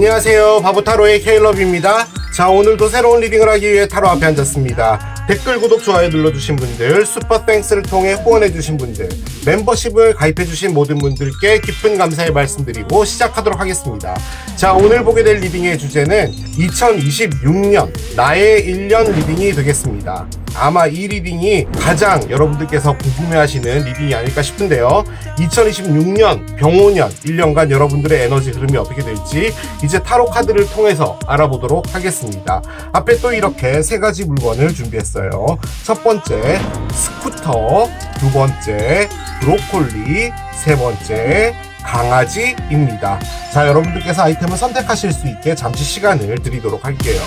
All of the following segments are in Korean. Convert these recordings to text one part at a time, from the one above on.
안녕하세요. 바보타로의 케일럽입니다. 자, 오늘도 새로운 리딩을 하기 위해 타로 앞에 앉았습니다. 댓글, 구독, 좋아요 눌러주신 분들, 슈퍼땡스를 통해 후원해주신 분들, 멤버십을 가입해주신 모든 분들께 깊은 감사의 말씀드리고 시작하도록 하겠습니다. 자, 오늘 보게 될 리딩의 주제는 2026년 나의 1년 리딩이 되겠습니다. 아마 이 리딩이 가장 여러분들께서 궁금해하시는 리딩이 아닐까 싶은데요. 2026년 병오년 1년간 여러분들의 에너지 흐름이 어떻게 될지 이제 타로 카드를 통해서 알아보도록 하겠습니다. 앞에 또 이렇게 세 가지 물건을 준비했어요. 첫 번째 스쿠터, 두 번째 브로콜리, 세 번째 강아지입니다. 자, 여러분들께서 아이템을 선택하실 수 있게 잠시 시간을 드리도록 할게요.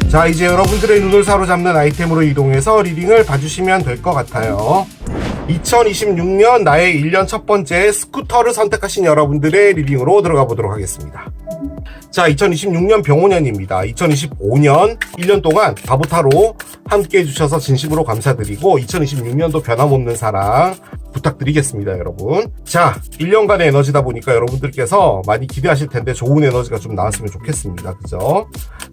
자, 이제 여러분들의 눈을 사로잡는 아이템으로 이동해서 리딩을 봐주시면 될 것 같아요. 2026년 나의 1년 첫 번째 스쿠터를 선택하신 여러분들의 리딩으로 들어가 보도록 하겠습니다. 자, 2026년 병오년입니다. 2025년 1년 동안 바보타로 함께 해주셔서 진심으로 감사드리고 2026년도 변함없는 사랑 부탁드리겠습니다, 여러분. 자, 1년간의 에너지다 보니까 여러분들께서 많이 기대하실 텐데 좋은 에너지가 좀 나왔으면 좋겠습니다. 그죠?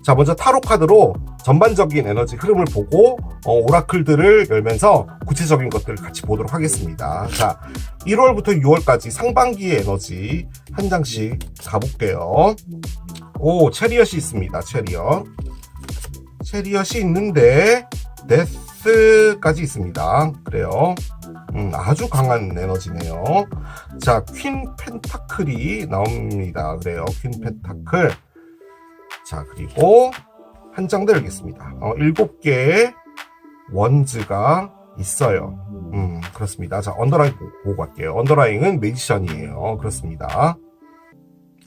자, 먼저 타로 카드로 전반적인 에너지 흐름을 보고 오라클들을 열면서 구체적인 것들을 같이 보도록 하겠습니다. 자, 1월부터 6월까지 상반기의 에너지 한 장씩 가볼게요. 오, 체리엇이 있습니다. 체리엇이 있는데 데스까지 있습니다. 그래요. 아주 강한 에너지네요. 자, 퀸 펜타클이 나옵니다. 그래요. 퀸 펜타클. 자, 그리고 한 장 더 열겠습니다. 7개의 원즈가 있어요. 그렇습니다. 자, 언더라인 보고 갈게요. 언더라인은 매지션이에요. 그렇습니다.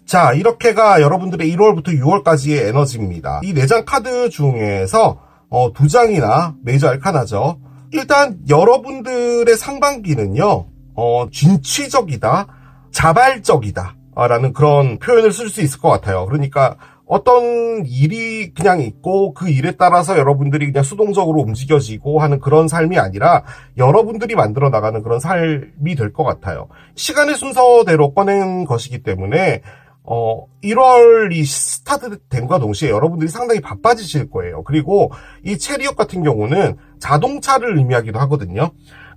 자, 이렇게가 여러분들의 1월부터 6월까지의 에너지입니다. 이 4장 카드 중에서 2장이나 메이저 알카나죠. 일단 여러분들의 상반기는요, 진취적이다, 자발적이다 라는 그런 표현을 쓸 수 있을 것 같아요. 그러니까 어떤 일이 그냥 있고 그 일에 따라서 여러분들이 그냥 수동적으로 움직여지고 하는 그런 삶이 아니라 여러분들이 만들어 나가는 그런 삶이 될 것 같아요. 시간의 순서대로 꺼낸 것이기 때문에 1월이 스타트됨과 동시에 여러분들이 상당히 바빠지실 거예요. 그리고 이 체리엇 같은 경우는 자동차를 의미하기도 하거든요.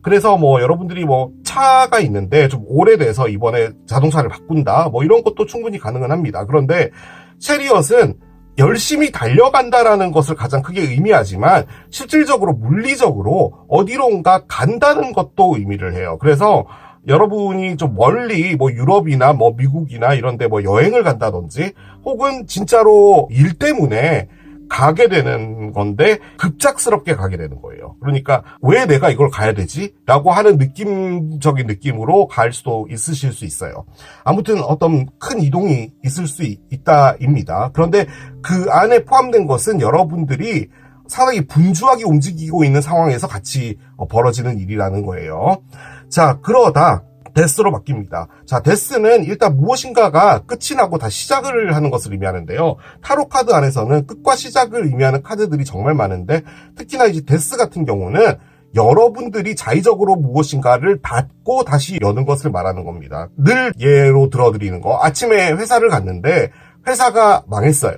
그래서 여러분들이 차가 있는데 좀 오래돼서 이번에 자동차를 바꾼다, 이런 것도 충분히 가능은 합니다. 그런데 체리엇은 열심히 달려간다라는 것을 가장 크게 의미하지만 실질적으로 물리적으로 어디론가 간다는 것도 의미를 해요. 그래서 여러분이 좀 멀리 유럽이나 미국이나 이런데 여행을 간다든지 혹은 진짜로 일 때문에 가게 되는 건데 급작스럽게 가게 되는 거예요. 그러니까 왜 내가 이걸 가야 되지? 라고 하는 느낌적인 느낌으로 갈 수도 있으실 수 있어요. 아무튼 어떤 큰 이동이 있을 수 있다입니다. 그런데 그 안에 포함된 것은 여러분들이 상당히 분주하게 움직이고 있는 상황에서 같이 벌어지는 일이라는 거예요. 자, 그러다 데스로 바뀝니다. 자, 데스는 일단 무엇인가가 끝이 나고 다시 시작을 하는 것을 의미하는데요. 타로 카드 안에서는 끝과 시작을 의미하는 카드들이 정말 많은데 특히나 이제 데스 같은 경우는 여러분들이 자의적으로 무엇인가를 닫고 다시 여는 것을 말하는 겁니다. 늘 예로 들어드리는 거. 아침에 회사를 갔는데 회사가 망했어요.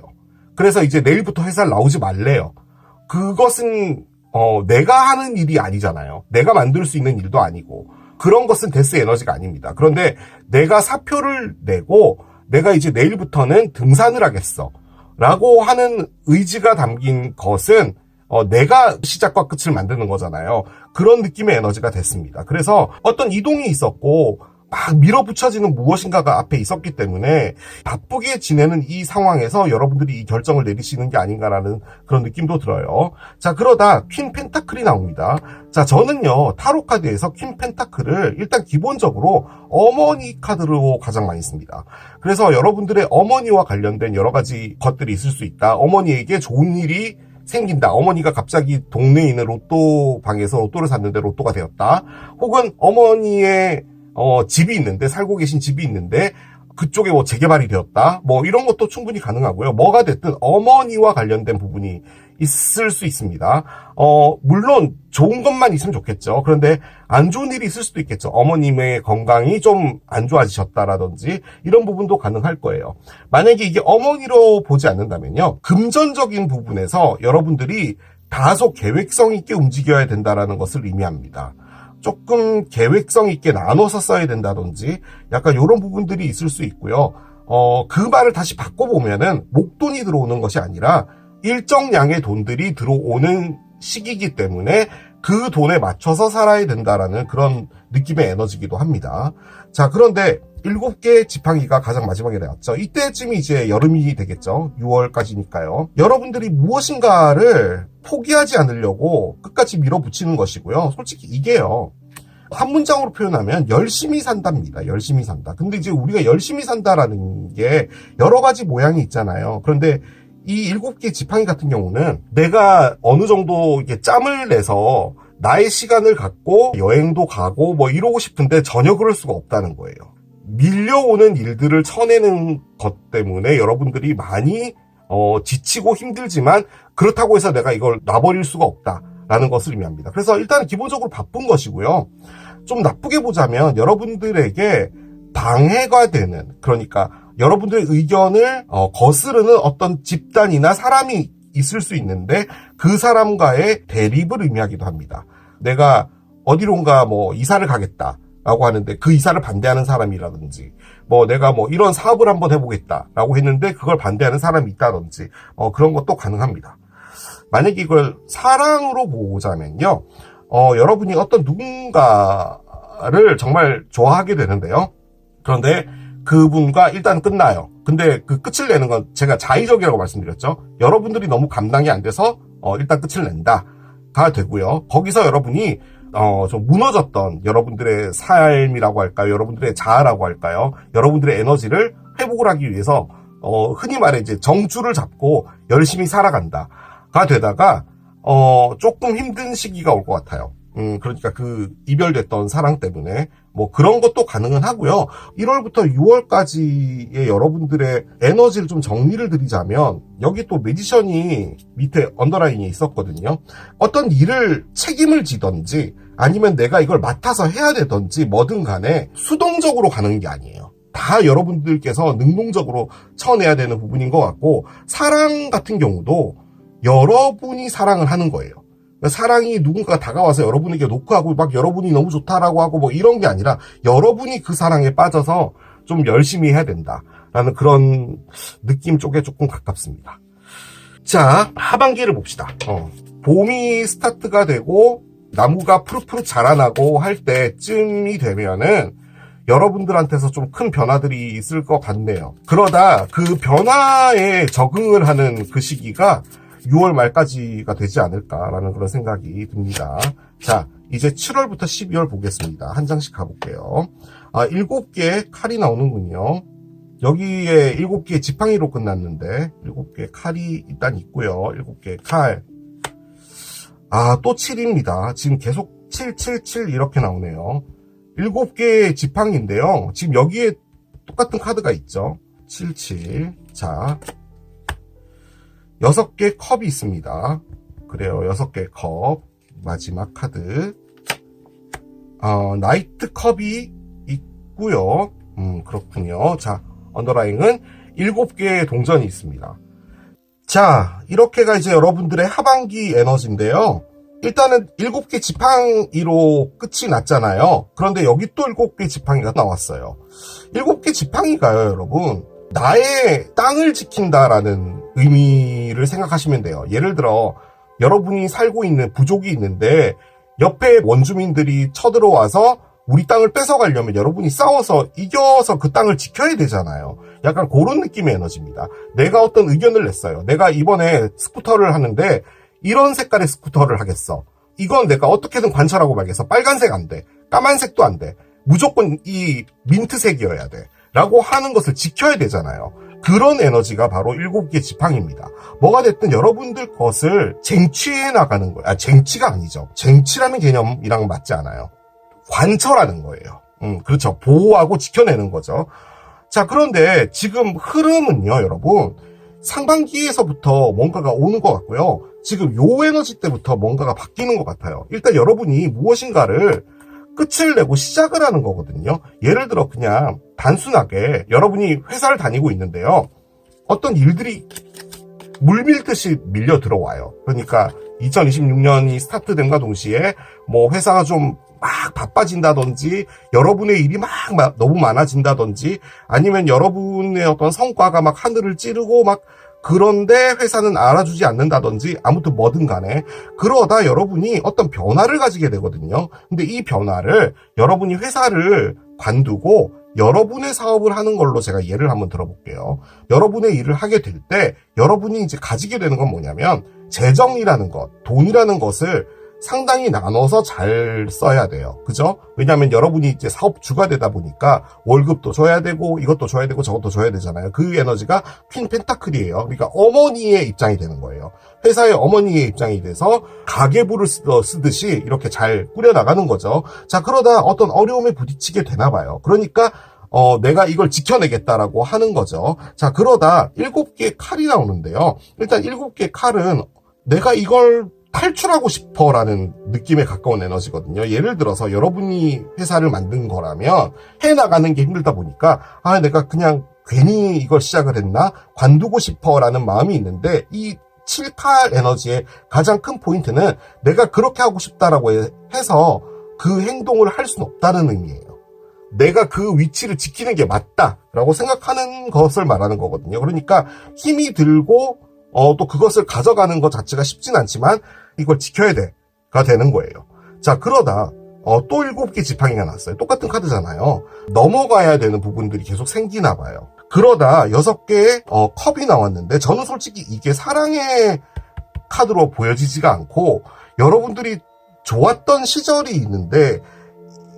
그래서 이제 내일부터 회사를 나오지 말래요. 그것은 내가 하는 일이 아니잖아요. 내가 만들 수 있는 일도 아니고 그런 것은 데스 에너지가 아닙니다. 그런데 내가 사표를 내고 내가 이제 내일부터는 등산을 하겠어 라고 하는 의지가 담긴 것은 내가 시작과 끝을 만드는 거잖아요. 그런 느낌의 에너지가 됐습니다. 그래서 어떤 이동이 있었고 막 밀어붙여지는 무엇인가가 앞에 있었기 때문에 바쁘게 지내는 이 상황에서 여러분들이 이 결정을 내리시는 게 아닌가라는 그런 느낌도 들어요. 자, 그러다 퀸 펜타클이 나옵니다. 자, 저는요 타로 카드에서 퀸 펜타클을 일단 기본적으로 어머니 카드로 가장 많이 씁니다. 그래서 여러분들의 어머니와 관련된 여러 가지 것들이 있을 수 있다. 어머니에게 좋은 일이 생긴다. 어머니가 갑자기 동네에 있는 로또 방에서 로또를 샀는데 로또가 되었다. 혹은 어머니의 집이 있는데, 살고 계신 집이 있는데 그쪽에 재개발이 되었다. 이런 것도 충분히 가능하고요. 뭐가 됐든 어머니와 관련된 부분이 있을 수 있습니다. 물론 좋은 것만 있으면 좋겠죠. 그런데 안 좋은 일이 있을 수도 있겠죠. 어머님의 건강이 좀 안 좋아지셨다라든지 이런 부분도 가능할 거예요. 만약에 이게 어머니로 보지 않는다면요. 금전적인 부분에서 여러분들이 다소 계획성 있게 움직여야 된다라는 것을 의미합니다. 조금 계획성 있게 나눠서 써야 된다든지 약간 이런 부분들이 있을 수 있고요. 그 말을 다시 바꿔보면은 목돈이 들어오는 것이 아니라 일정량의 돈들이 들어오는 시기이기 때문에 그 돈에 맞춰서 살아야 된다라는 그런 느낌의 에너지이기도 합니다. 자, 그런데 7개의 지팡이가 가장 마지막에 나왔죠. 이때쯤이 이제 여름이 되겠죠. 6월까지니까요. 여러분들이 무엇인가를 포기하지 않으려고 끝까지 밀어붙이는 것이고요. 솔직히 이게요. 한 문장으로 표현하면 열심히 산답니다. 열심히 산다. 근데 이제 우리가 열심히 산다라는 게 여러 가지 모양이 있잖아요. 그런데 이 7개 지팡이 같은 경우는 내가 어느 정도 이렇게 짬을 내서 나의 시간을 갖고 여행도 가고 뭐 이러고 싶은데 전혀 그럴 수가 없다는 거예요. 밀려오는 일들을 쳐내는 것 때문에 여러분들이 많이 지치고 힘들지만 그렇다고 해서 내가 이걸 놔버릴 수가 없다라는 것을 의미합니다. 그래서 일단 기본적으로 바쁜 것이고요. 좀 나쁘게 보자면 여러분들에게 방해가 되는, 그러니까 여러분들의 의견을 거스르는 어떤 집단이나 사람이 있을 수 있는데 그 사람과의 대립을 의미하기도 합니다. 내가 어디론가 뭐 이사를 가겠다라고 하는데 그 이사를 반대하는 사람이라든지 뭐 내가 뭐 이런 사업을 한번 해보겠다라고 했는데 그걸 반대하는 사람이 있다든지 그런 것도 가능합니다. 만약에 이걸 사랑으로 보자면요. 여러분이 어떤 누군가를 정말 좋아하게 되는데요. 그런데 그분과 일단 끝나요. 근데 그 끝을 내는 건 제가 자의적이라고 말씀드렸죠. 여러분들이 너무 감당이 안 돼서 일단 끝을 낸다가 되고요. 거기서 여러분이 좀 무너졌던 여러분들의 삶이라고 할까요? 여러분들의 자아라고 할까요? 여러분들의 에너지를 회복을 하기 위해서 흔히 말해 이제 정주를 잡고 열심히 살아간다가 되다가 조금 힘든 시기가 올 것 같아요. 그러니까 그 이별됐던 사랑 때문에 뭐 그런 것도 가능은 하고요. 1월부터 6월까지의 여러분들의 에너지를 좀 정리를 드리자면 여기 또 매지션이 밑에 언더라인이 있었거든요. 어떤 일을 책임을 지던지 아니면 내가 이걸 맡아서 해야 되던지 뭐든 간에 수동적으로 가는 게 아니에요. 다 여러분들께서 능동적으로 쳐내야 되는 부분인 것 같고, 사랑 같은 경우도 여러분이 사랑을 하는 거예요. 사랑이 누군가 다가와서 여러분에게 노크하고 막 여러분이 너무 좋다라고 하고 뭐 이런 게 아니라 여러분이 그 사랑에 빠져서 좀 열심히 해야 된다라는 그런 느낌 쪽에 조금 가깝습니다. 자, 하반기를 봅시다. 봄이 스타트가 되고 나무가 푸릇푸릇 자라나고 할 때쯤이 되면은 여러분들한테서 좀 큰 변화들이 있을 것 같네요. 그러다 그 변화에 적응을 하는 그 시기가 6월 말까지가 되지 않을까라는 그런 생각이 듭니다. 자, 이제 7월부터 12월 보겠습니다. 한 장씩 가볼게요. 7개의 칼이 나오는군요. 여기에 7개의 지팡이로 끝났는데 7개의 칼이 일단 있고요. 7개의 칼. 또 7입니다. 지금 계속 7, 7, 7 이렇게 나오네요. 7개의 지팡이인데요. 지금 여기에 똑같은 카드가 있죠. 7, 7. 자, 6개의 컵이 있습니다. 그래요. 6개의 컵. 마지막 카드. 나이트 컵이 있고요. 그렇군요. 자, 언더라인은 7개의 동전이 있습니다. 자, 이렇게가 이제 여러분들의 하반기 에너지인데요. 일단은 7개 지팡이로 끝이 났잖아요. 그런데 여기 또 7개 지팡이가 나왔어요. 7개 지팡이가요, 여러분. 나의 땅을 지킨다라는 의미를 생각하시면 돼요. 예를 들어 여러분이 살고 있는 부족이 있는데 옆에 원주민들이 쳐들어와서 우리 땅을 뺏어가려면 여러분이 싸워서 이겨서 그 땅을 지켜야 되잖아요. 약간 그런 느낌의 에너지입니다. 내가 어떤 의견을 냈어요. 내가 이번에 스쿠터를 하는데 이런 색깔의 스쿠터를 하겠어. 이건 내가 어떻게든 관찰하고 말겠어. 빨간색 안 돼. 까만색도 안 돼. 무조건 이 민트색이어야 돼. 라고 하는 것을 지켜야 되잖아요. 그런 에너지가 바로 7개 지팡이입니다. 뭐가 됐든 여러분들 것을 쟁취해 나가는 거예요. 쟁취가 아니죠. 쟁취라는 개념이랑 맞지 않아요. 관철하는 거예요. 그렇죠. 보호하고 지켜내는 거죠. 자, 그런데 지금 흐름은요, 여러분. 상반기에서부터 뭔가가 오는 것 같고요. 지금 요 에너지 때부터 뭔가가 바뀌는 것 같아요. 일단 여러분이 무엇인가를 끝을 내고 시작을 하는 거거든요. 예를 들어 그냥 단순하게 여러분이 회사를 다니고 있는데요. 어떤 일들이 물밀듯이 밀려 들어와요. 그러니까 2026년이 스타트됨과 동시에 뭐 회사가 좀 막 바빠진다든지 여러분의 일이 막 너무 많아진다든지 아니면 여러분의 어떤 성과가 막 하늘을 찌르고 막 그런데 회사는 알아주지 않는다든지 아무튼 뭐든 간에 그러다 여러분이 어떤 변화를 가지게 되거든요. 근데 이 변화를 여러분이 회사를 관두고 여러분의 사업을 하는 걸로 제가 예를 한번 들어볼게요. 여러분의 일을 하게 될 때 여러분이 이제 가지게 되는 건 뭐냐면 재정이라는 것, 돈이라는 것을 상당히 나눠서 잘 써야 돼요. 그죠? 왜냐하면 여러분이 이제 사업주가 되다 보니까 월급도 줘야 되고 이것도 줘야 되고 저것도 줘야 되잖아요. 그 에너지가 퀸 펜타클이에요. 그러니까 어머니의 입장이 되는 거예요. 회사의 어머니의 입장이 돼서 가계부를 쓰듯이 이렇게 잘 꾸려나가는 거죠. 자, 그러다 어떤 어려움에 부딪히게 되나 봐요. 그러니까 내가 이걸 지켜내겠다라고 하는 거죠. 자, 그러다 7개의 칼이 나오는데요. 일단 7개의 칼은 내가 이걸 탈출하고 싶어라는 느낌에 가까운 에너지거든요. 예를 들어서 여러분이 회사를 만든 거라면 해나가는 게 힘들다 보니까 내가 그냥 괜히 이걸 시작을 했나? 관두고 싶어라는 마음이 있는데 이 7칼 에너지의 가장 큰 포인트는 내가 그렇게 하고 싶다라고 해서 그 행동을 할 수는 없다는 의미예요. 내가 그 위치를 지키는 게 맞다라고 생각하는 것을 말하는 거거든요. 그러니까 힘이 들고 또 그것을 가져가는 것 자체가 쉽진 않지만 이걸 지켜야 돼가 되는 거예요. 자, 그러다 또 7개 지팡이가 났어요. 똑같은 카드잖아요. 넘어가야 되는 부분들이 계속 생기나 봐요. 그러다 6개의 컵이 나왔는데 저는 솔직히 이게 사랑의 카드로 보여지지가 않고 여러분들이 좋았던 시절이 있는데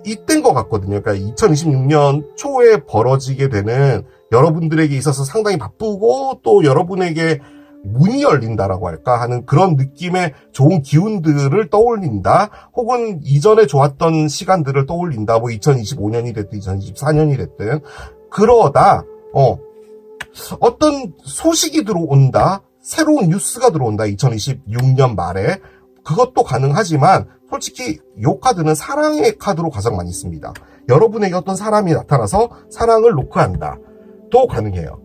이때인 것 같거든요. 그러니까 2026년 초에 벌어지게 되는 여러분들에게 있어서 상당히 바쁘고 또 여러분에게 문이 열린다라고 할까 하는 그런 느낌의 좋은 기운들을 떠올린다. 혹은 이전에 좋았던 시간들을 떠올린다. 뭐 2025년이 됐든 2024년이 됐든 그러다 어떤 소식이 들어온다. 새로운 뉴스가 들어온다. 2026년 말에. 그것도 가능하지만 솔직히 이 카드는 사랑의 카드로 가장 많이 씁니다. 여러분에게 어떤 사람이 나타나서 사랑을 노크한다. 또 가능해요.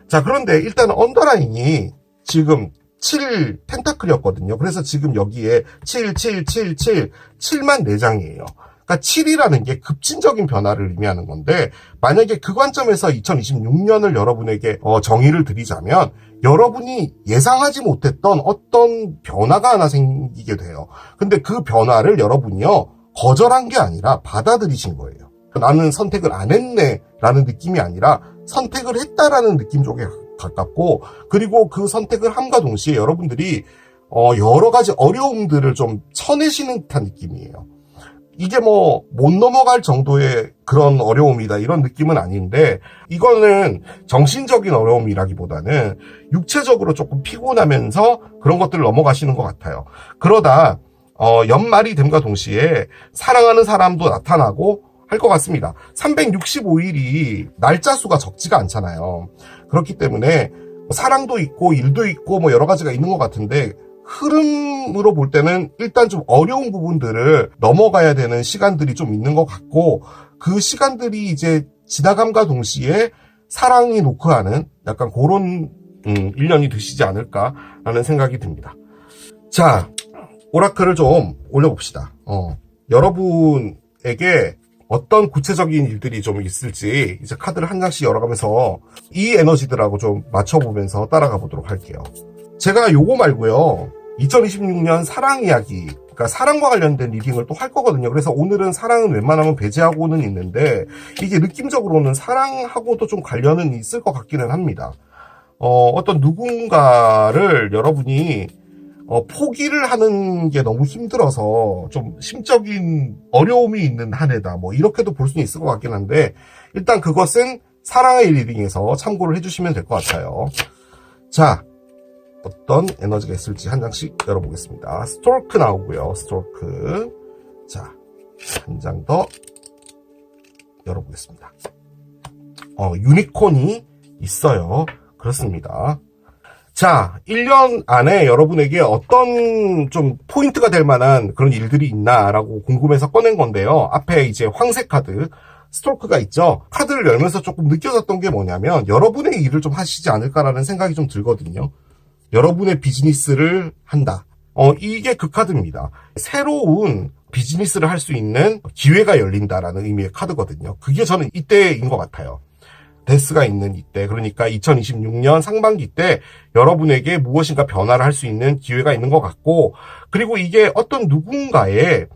자, 그런데 일단 언더라인이 지금 7 펜타클이었거든요. 그래서 지금 여기에 7, 7, 7, 7, 7만 4장이에요. 그러니까 7이라는 게 급진적인 변화를 의미하는 건데 만약에 그 관점에서 2026년을 여러분에게 정의를 드리자면 여러분이 예상하지 못했던 어떤 변화가 하나 생기게 돼요. 근데 그 변화를 여러분이요 거절한 게 아니라 받아들이신 거예요. 나는 선택을 안 했네 라는 느낌이 아니라 선택을 했다라는 느낌 쪽에 가깝고 그리고 그 선택을 함과 동시에 여러분들이 여러 가지 어려움들을 좀 쳐내시는 듯한 느낌이에요. 이게 뭐 못 넘어갈 정도의 그런 어려움이다 이런 느낌은 아닌데 이거는 정신적인 어려움이라기보다는 육체적으로 조금 피곤하면서 그런 것들을 넘어가시는 것 같아요. 그러다 연말이 됨과 동시에 사랑하는 사람도 나타나고 할 것 같습니다. 365일이 날짜 수가 적지가 않잖아요. 그렇기 때문에 사랑도 있고 일도 있고 뭐 여러 가지가 있는 것 같은데 흐름으로 볼 때는 일단 좀 어려운 부분들을 넘어가야 되는 시간들이 좀 있는 것 같고 그 시간들이 이제 지나감과 동시에 사랑이 노크하는 약간 그런 1년이 되시지 않을까라는 생각이 듭니다. 자, 오라클을 좀 올려봅시다. 여러분에게 어떤 구체적인 일들이 좀 있을지 이제 카드를 한 장씩 열어가면서 이 에너지들하고 좀 맞춰보면서 따라가 보도록 할게요. 제가 요거 말고요 2026년 사랑 이야기 그러니까 사랑과 관련된 리딩을 또 할 거거든요. 그래서 오늘은 사랑은 웬만하면 배제하고는 있는데 이게 느낌적으로는 사랑하고도 좀 관련은 있을 것 같기는 합니다. 어떤 누군가를 여러분이 포기를 하는 게 너무 힘들어서 좀 심적인 어려움이 있는 한 해다. 뭐 이렇게도 볼 수는 있을 것 같긴 한데 일단 그것은 사랑의 리딩에서 참고를 해주시면 될 것 같아요. 자, 어떤 에너지가 있을지 한 장씩 열어보겠습니다. 스토크 나오고요. 스토크. 자, 한 장 더 열어보겠습니다. 유니콘이 있어요. 그렇습니다. 자, 1년 안에 여러분에게 어떤 좀 포인트가 될 만한 그런 일들이 있나라고 궁금해서 꺼낸 건데요. 앞에 이제 황색 카드, 스토크가 있죠. 카드를 열면서 조금 느껴졌던 게 뭐냐면 여러분의 일을 좀 하시지 않을까라는 생각이 좀 들거든요. 여러분의 비즈니스를 한다. 이게 그 카드입니다. 새로운 비즈니스를 할 수 있는 기회가 열린다라는 의미의 카드거든요. 그게 저는 이때인 것 같아요. 데스가 있는 이때, 그러니까 2026년 상반기 때 여러분에게 무엇인가 변화를 할 수 있는 기회가 있는 것 같고, 그리고 이게 어떤 누군가의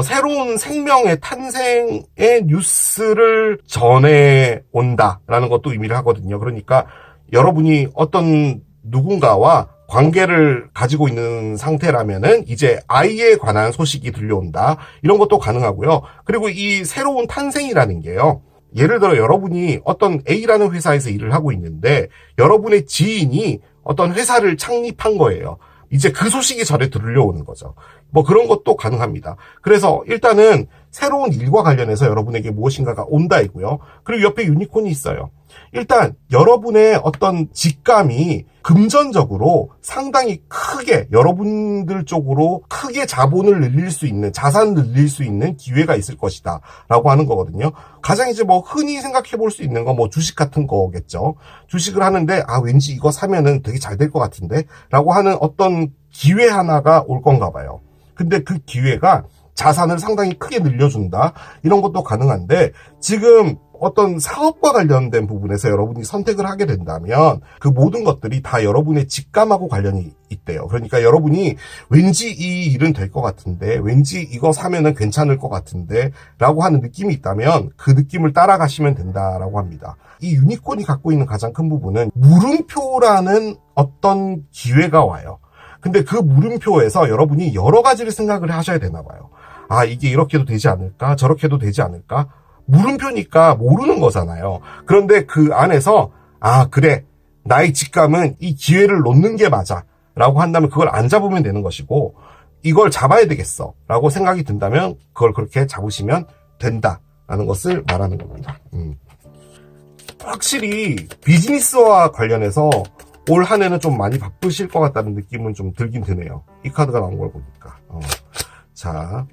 새로운 생명의 탄생의 뉴스를 전해온다라는 것도 의미를 하거든요. 그러니까 여러분이 어떤 누군가와 관계를 가지고 있는 상태라면은 이제 아이에 관한 소식이 들려온다. 이런 것도 가능하고요. 그리고 이 새로운 탄생이라는 게요. 예를 들어 여러분이 어떤 A라는 회사에서 일을 하고 있는데 여러분의 지인이 어떤 회사를 창립한 거예요. 이제 그 소식이 전에 들려오는 거죠. 뭐 그런 것도 가능합니다. 그래서 일단은 새로운 일과 관련해서 여러분에게 무엇인가가 온다이고요. 그리고 옆에 유니콘이 있어요. 일단 여러분의 어떤 직감이 금전적으로 상당히 크게 여러분들 쪽으로 크게 자본을 늘릴 수 있는, 자산을 늘릴 수 있는 기회가 있을 것이다 라고 하는 거거든요. 가장 이제 뭐 흔히 생각해 볼 수 있는 건 뭐 주식 같은 거겠죠. 주식을 하는데 왠지 이거 사면은 되게 잘 될 것 같은데 라고 하는 어떤 기회 하나가 올 건가 봐요. 근데 그 기회가 자산을 상당히 크게 늘려준다, 이런 것도 가능한데, 지금 어떤 사업과 관련된 부분에서 여러분이 선택을 하게 된다면 그 모든 것들이 다 여러분의 직감하고 관련이 있대요. 그러니까 여러분이 왠지 이 일은 될 것 같은데, 왠지 이거 사면은 괜찮을 것 같은데 라고 하는 느낌이 있다면 그 느낌을 따라가시면 된다라고 합니다. 이 유니콘이 갖고 있는 가장 큰 부분은 물음표라는 어떤 기회가 와요. 근데 그 물음표에서 여러분이 여러 가지를 생각을 하셔야 되나 봐요. 이게 이렇게도 되지 않을까? 저렇게도 되지 않을까? 물음표니까 모르는 거잖아요. 그런데 그 안에서 그래, 나의 직감은 이 기회를 놓는 게 맞아 라고 한다면 그걸 안 잡으면 되는 것이고, 이걸 잡아야 되겠어 라고 생각이 든다면 그걸 그렇게 잡으시면 된다라는 것을 말하는 겁니다. 확실히 비즈니스와 관련해서 올 한 해는 좀 많이 바쁘실 것 같다는 느낌은 좀 들긴 드네요. 이 카드가 나온 걸 보니까. 자,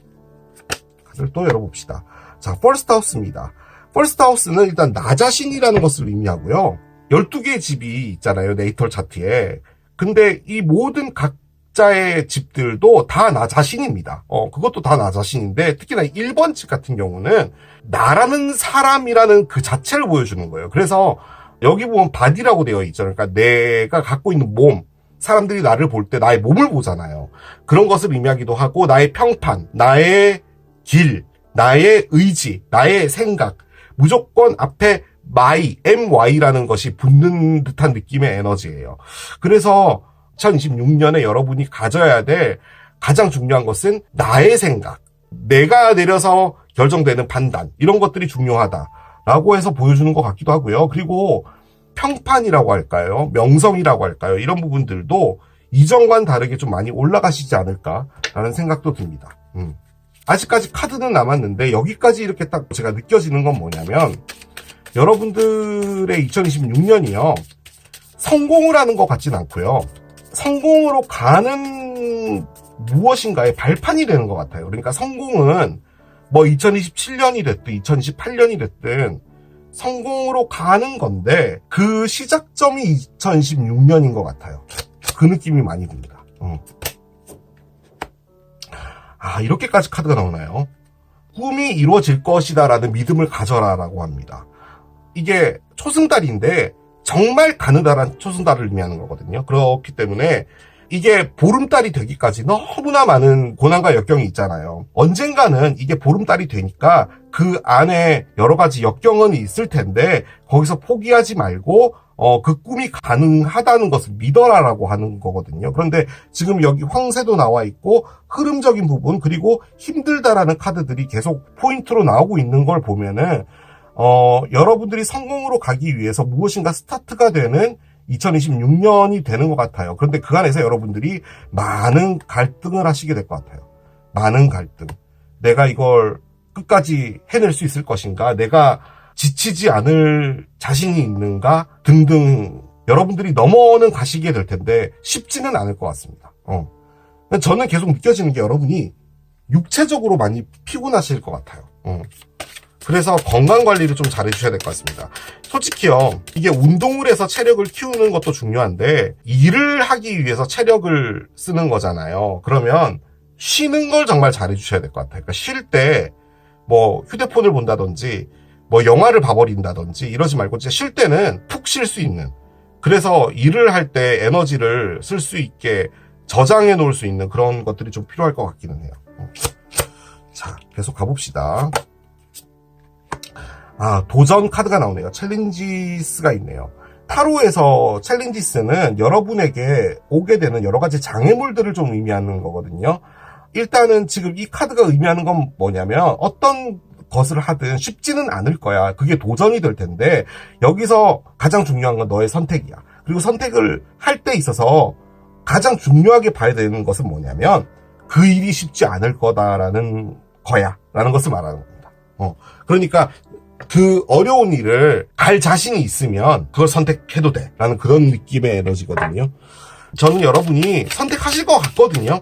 카드를 또 열어봅시다. 자, 퍼스트 하우스입니다. 퍼스트 하우스는 일단 나 자신이라는 것을 의미하고요. 12개의 집이 있잖아요, 네이털 차트에. 근데 이 모든 각자의 집들도 다 나 자신입니다. 그것도 다 나 자신인데, 특히나 1번 집 같은 경우는 나라는 사람이라는 그 자체를 보여주는 거예요. 그래서 여기 보면 바디라고 되어 있죠. 그러니까 내가 갖고 있는 몸, 사람들이 나를 볼 때 나의 몸을 보잖아요. 그런 것을 의미하기도 하고, 나의 평판, 나의 길, 나의 의지, 나의 생각, 무조건 앞에 MY라는 것이 붙는 듯한 느낌의 에너지예요. 그래서 2026년에 여러분이 가져야 될 가장 중요한 것은 나의 생각, 내가 내려서 결정되는 판단, 이런 것들이 중요하다라고 해서 보여주는 것 같기도 하고요. 그리고 평판이라고 할까요? 명성이라고 할까요? 이런 부분들도 이전과는 다르게 좀 많이 올라가시지 않을까라는 생각도 듭니다. 아직까지 카드는 남았는데 여기까지 이렇게 딱 제가 느껴지는 건 뭐냐면, 여러분들의 2026년이요. 성공을 하는 것 같진 않고요. 성공으로 가는 무엇인가의 발판이 되는 것 같아요. 그러니까 성공은 뭐 2027년이 됐든 2028년이 됐든 성공으로 가는 건데 그 시작점이 2026년인 것 같아요. 그 느낌이 많이 듭니다. 이렇게까지 카드가 나오나요? 꿈이 이루어질 것이다 라는 믿음을 가져라 라고 합니다. 이게 초승달인데 정말 가느다란 초승달을 의미하는 거거든요. 그렇기 때문에 이게 보름달이 되기까지 너무나 많은 고난과 역경이 있잖아요. 언젠가는 이게 보름달이 되니까 그 안에 여러 가지 역경은 있을 텐데 거기서 포기하지 말고 그 꿈이 가능하다는 것을 믿어라라고 하는 거거든요. 그런데 지금 여기 황새도 나와 있고 흐름적인 부분, 그리고 힘들다라는 카드들이 계속 포인트로 나오고 있는 걸 보면은 여러분들이 성공으로 가기 위해서 무엇인가 스타트가 되는 2026년이 되는 것 같아요. 그런데 그 안에서 여러분들이 많은 갈등을 하시게 될 것 같아요. 많은 갈등. 내가 이걸 끝까지 해낼 수 있을 것인가? 내가 지치지 않을 자신이 있는가? 등등 여러분들이 넘어는 가시게 될 텐데 쉽지는 않을 것 같습니다. 저는 계속 느껴지는 게 여러분이 육체적으로 많이 피곤하실 것 같아요. 그래서 건강관리를 좀 잘 해주셔야 될 것 같습니다. 솔직히요, 이게 운동을 해서 체력을 키우는 것도 중요한데 일을 하기 위해서 체력을 쓰는 거잖아요. 그러면 쉬는 걸 정말 잘 해주셔야 될 것 같아요. 그러니까 쉴 때 뭐 휴대폰을 본다든지 뭐 영화를 봐버린다든지 이러지 말고 진짜 쉴 때는 푹 쉴 수 있는, 그래서 일을 할 때 에너지를 쓸 수 있게 저장해 놓을 수 있는 그런 것들이 좀 필요할 것 같기는 해요. 자, 계속 가봅시다. 도전 카드가 나오네요. 챌린지스가 있네요. 타로에서 챌린지스는 여러분에게 오게 되는 여러 가지 장애물들을 좀 의미하는 거거든요. 일단은 지금 이 카드가 의미하는 건 뭐냐면 어떤 것을 하든 쉽지는 않을 거야. 그게 도전이 될 텐데 여기서 가장 중요한 건 너의 선택이야. 그리고 선택을 할 때 있어서 가장 중요하게 봐야 되는 것은 뭐냐면 그 일이 쉽지 않을 거다라는 거야 라는 것을 말하는 겁니다. 그러니까 그 어려운 일을 갈 자신이 있으면 그걸 선택해도 돼 라는 그런 느낌의 에너지거든요. 저는 여러분이 선택하실 것 같거든요.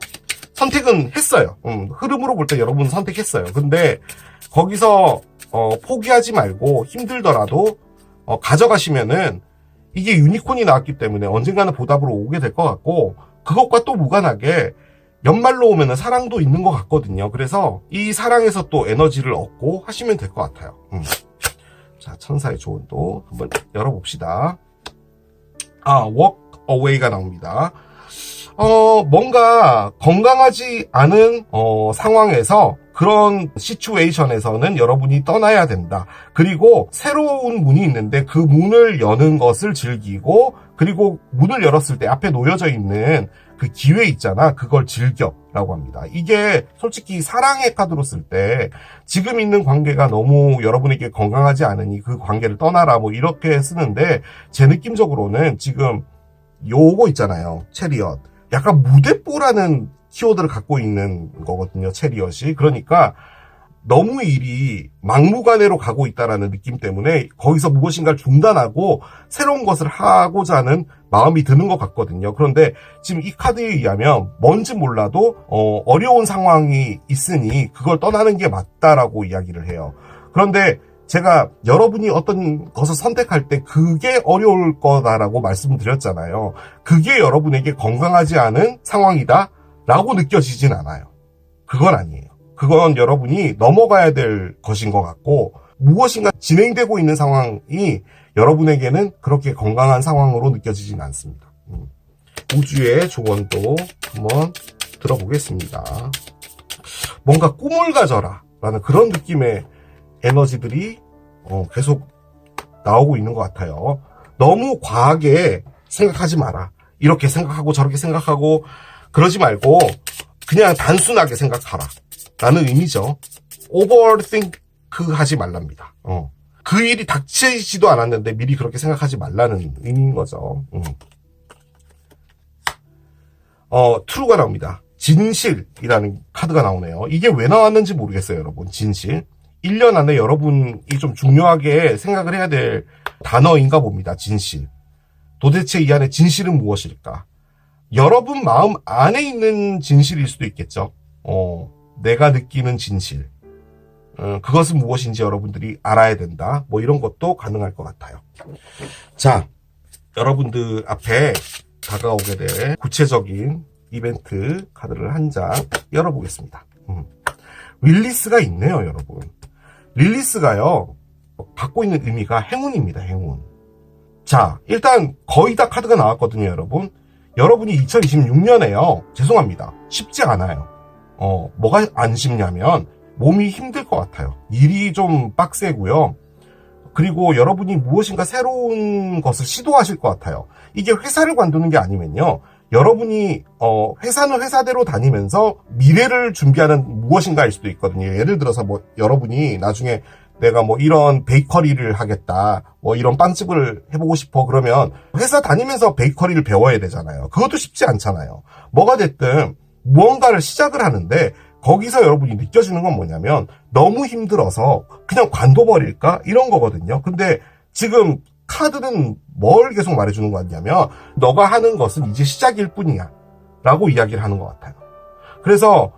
선택은 했어요. 흐름으로 볼 때 여러분은 선택했어요. 근데 거기서 포기하지 말고 힘들더라도 가져가시면은 이게 유니콘이 나왔기 때문에 언젠가는 보답으로 오게 될 것 같고, 그것과 또 무관하게 연말로 오면은 사랑도 있는 것 같거든요. 그래서 이 사랑에서 또 에너지를 얻고 하시면 될 것 같아요. 자, 천사의 조언도 한번 열어봅시다. walk away가 나옵니다. 뭔가 건강하지 않은 상황에서, 그런 시츄에이션에서는 여러분이 떠나야 된다. 그리고 새로운 문이 있는데 그 문을 여는 것을 즐기고, 그리고 문을 열었을 때 앞에 놓여져 있는 그 기회 있잖아. 그걸 즐겨라고 합니다. 이게 솔직히 사랑의 카드로 쓸 때 지금 있는 관계가 너무 여러분에게 건강하지 않으니 그 관계를 떠나라 뭐 이렇게 쓰는데, 제 느낌적으로는 지금 요거 있잖아요. 체리엇. 약간 무대뽀라는 키워드를 갖고 있는 거거든요. 체리엇이. 그러니까 너무 일이 막무가내로 가고 있다라는 느낌 때문에 거기서 무엇인가를 중단하고 새로운 것을 하고자 하는 마음이 드는 것 같거든요. 그런데 지금 이 카드에 의하면 뭔지 몰라도 어려운 상황이 있으니 그걸 떠나는 게 맞다라고 이야기를 해요. 그런데 제가 여러분이 어떤 것을 선택할 때 그게 어려울 거다라고 말씀드렸잖아요. 그게 여러분에게 건강하지 않은 상황이다 라고 느껴지진 않아요. 그건 아니에요. 그건 여러분이 넘어가야 될 것인 것 같고, 무엇인가 진행되고 있는 상황이 여러분에게는 그렇게 건강한 상황으로 느껴지진 않습니다. 우주의 조언도 한번 들어보겠습니다. 뭔가 꿈을 가져라 라는 그런 느낌의 에너지들이 계속 나오고 있는 것 같아요. 너무 과하게 생각하지 마라. 이렇게 생각하고 저렇게 생각하고 그러지 말고 그냥 단순하게 생각하라 라는 의미죠. overthink 하지 말랍니다. 그 일이 닥치지도 않았는데 미리 그렇게 생각하지 말라는 의미인 거죠. true가 나옵니다. 진실이라는 카드가 나오네요. 이게 왜 나왔는지 모르겠어요, 여러분. 진실. 1년 안에 여러분이 좀 중요하게 생각을 해야 될 단어인가 봅니다. 진실. 도대체 이 안에 진실은 무엇일까? 여러분 마음 안에 있는 진실일 수도 있겠죠. 내가 느끼는 진실. 그것은 무엇인지 여러분들이 알아야 된다. 뭐 이런 것도 가능할 것 같아요. 자, 여러분들 앞에 다가오게 될 구체적인 이벤트 카드를 한 장 열어보겠습니다. 릴리스가 있네요, 여러분. 릴리스가요, 갖고 있는 의미가 행운입니다, 행운. 자, 일단 거의 다 카드가 나왔거든요, 여러분. 여러분이 2026년에요, 죄송합니다, 쉽지 않아요. 뭐가 안 쉽냐면 몸이 힘들 것 같아요. 일이 좀 빡세고요. 그리고 여러분이 무엇인가 새로운 것을 시도하실 것 같아요. 이게 회사를 관두는 게 아니면요, 여러분이 회사는 회사대로 다니면서 미래를 준비하는 무엇인가일 수도 있거든요. 예를 들어서 뭐 여러분이 나중에 내가 뭐 이런 베이커리를 하겠다, 뭐 이런 빵집을 해보고 싶어, 그러면 회사 다니면서 베이커리를 배워야 되잖아요. 그것도 쉽지 않잖아요. 뭐가 됐든 무언가를 시작을 하는데 거기서 여러분이 느껴지는 건 뭐냐면 너무 힘들어서 그냥 관둬버릴까? 이런 거거든요. 근데 지금 카드는 뭘 계속 말해주는 것 같냐면 너가 하는 것은 이제 시작일 뿐이야 라고 이야기를 하는 것 같아요. 그래서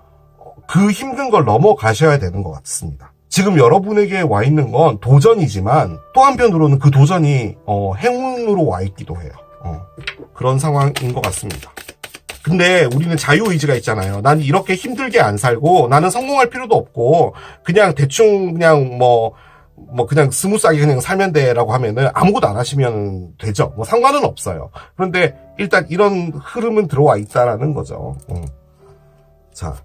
그 힘든 걸 넘어가셔야 되는 것 같습니다. 지금 여러분에게 와 있는 건 도전이지만 또 한편으로는 그 도전이 행운으로 와 있기도 해요. 그런 상황인 것 같습니다. 근데 우리는 자유의지가 있잖아요. 난 이렇게 힘들게 안 살고 나는 성공할 필요도 없고 그냥 대충 그냥 그냥 스무스하게 그냥 살면 돼라고 하면은 아무것도 안 하시면 되죠. 뭐 상관은 없어요. 그런데 일단 이런 흐름은 들어와 있다라는 거죠. 자,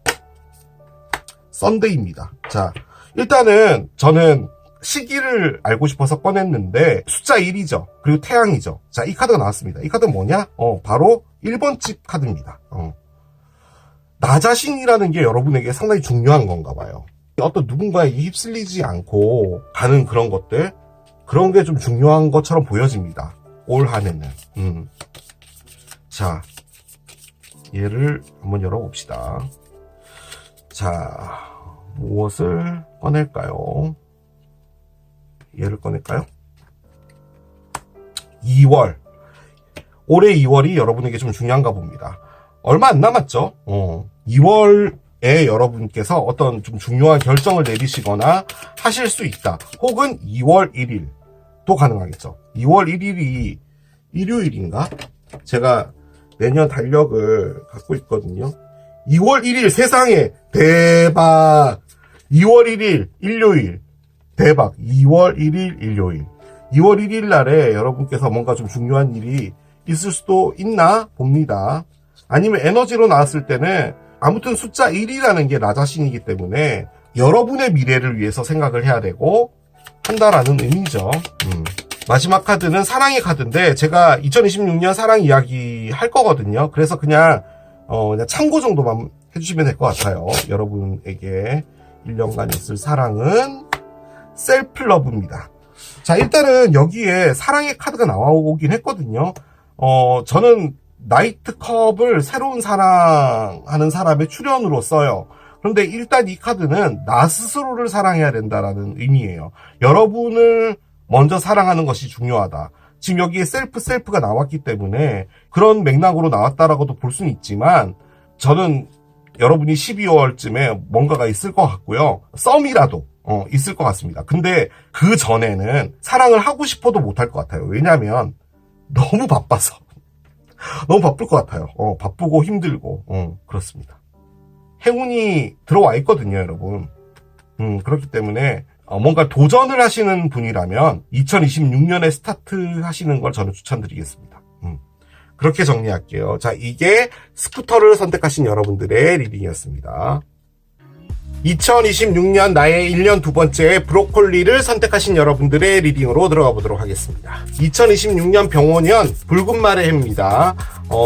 썬데이입니다. 자, 일단은 저는 시기를 알고 싶어서 꺼냈는데 숫자 1이죠. 그리고 태양이죠. 자, 이 카드가 나왔습니다. 이 카드는 뭐냐? 바로 1번 집 카드입니다. 나 자신이라는 게 여러분에게 상당히 중요한 건가 봐요. 어떤 누군가에게 휩쓸리지 않고 가는 그런 것들, 그런 게 좀 중요한 것처럼 보여집니다. 올 한 해는. 자, 얘를 한번 열어봅시다. 자, 무엇을 꺼낼까요? 얘를 꺼낼까요? 2월. 올해 2월이 여러분에게 좀 중요한가 봅니다. 얼마 안 남았죠? 2월에 여러분께서 어떤 좀 중요한 결정을 내리시거나 하실 수 있다. 혹은 2월 1일도 가능하겠죠. 2월 1일이 일요일인가? 제가 내년 달력을 갖고 있거든요. 2월 1일 세상에 대박! 2월 1일 일요일 대박! 2월 1일 일요일 2월 1일 날에 여러분께서 뭔가 좀 중요한 일이 있을 수도 있나 봅니다. 아니면 에너지로 나왔을 때는 아무튼 숫자 1이라는 게 나 자신이기 때문에 여러분의 미래를 위해서 생각을 해야 되고 한다라는 의미죠. 마지막 카드는 사랑의 카드인데 제가 2026년 사랑 이야기 할 거거든요. 그래서 그냥 참고 정도만 해주시면 될 것 같아요. 여러분에게 1년간 있을 사랑은 셀프러브입니다. 자, 일단은 여기에 사랑의 카드가 나오긴 했거든요. 저는 나이트컵을 새로운 사랑하는 사람의 출연으로 써요. 그런데 일단 이 카드는 나 스스로를 사랑해야 된다라는 의미예요. 여러분을 먼저 사랑하는 것이 중요하다. 지금 여기에 셀프가 나왔기 때문에 그런 맥락으로 나왔다라고도 볼 수는 있지만 저는 여러분이 12월쯤에 뭔가가 있을 것 같고요. 썸이라도 있을 것 같습니다. 근데 그 전에는 사랑을 하고 싶어도 못할 것 같아요. 왜냐면 너무 바빠서. 너무 바쁠 것 같아요. 바쁘고 힘들고 그렇습니다. 행운이 들어와 있거든요, 여러분. 그렇기 때문에 뭔가 도전을 하시는 분이라면 2026년에 스타트 하시는 걸 저는 추천드리겠습니다. 그렇게 정리할게요. 자, 이게 스쿠터를 선택하신 여러분들의 리딩이었습니다. 2026년 나의 1년 두 번째 브로콜리를 선택하신 여러분들의 리딩으로 들어가 보도록 하겠습니다. 2026년 병원년 붉은 말의 해입니다.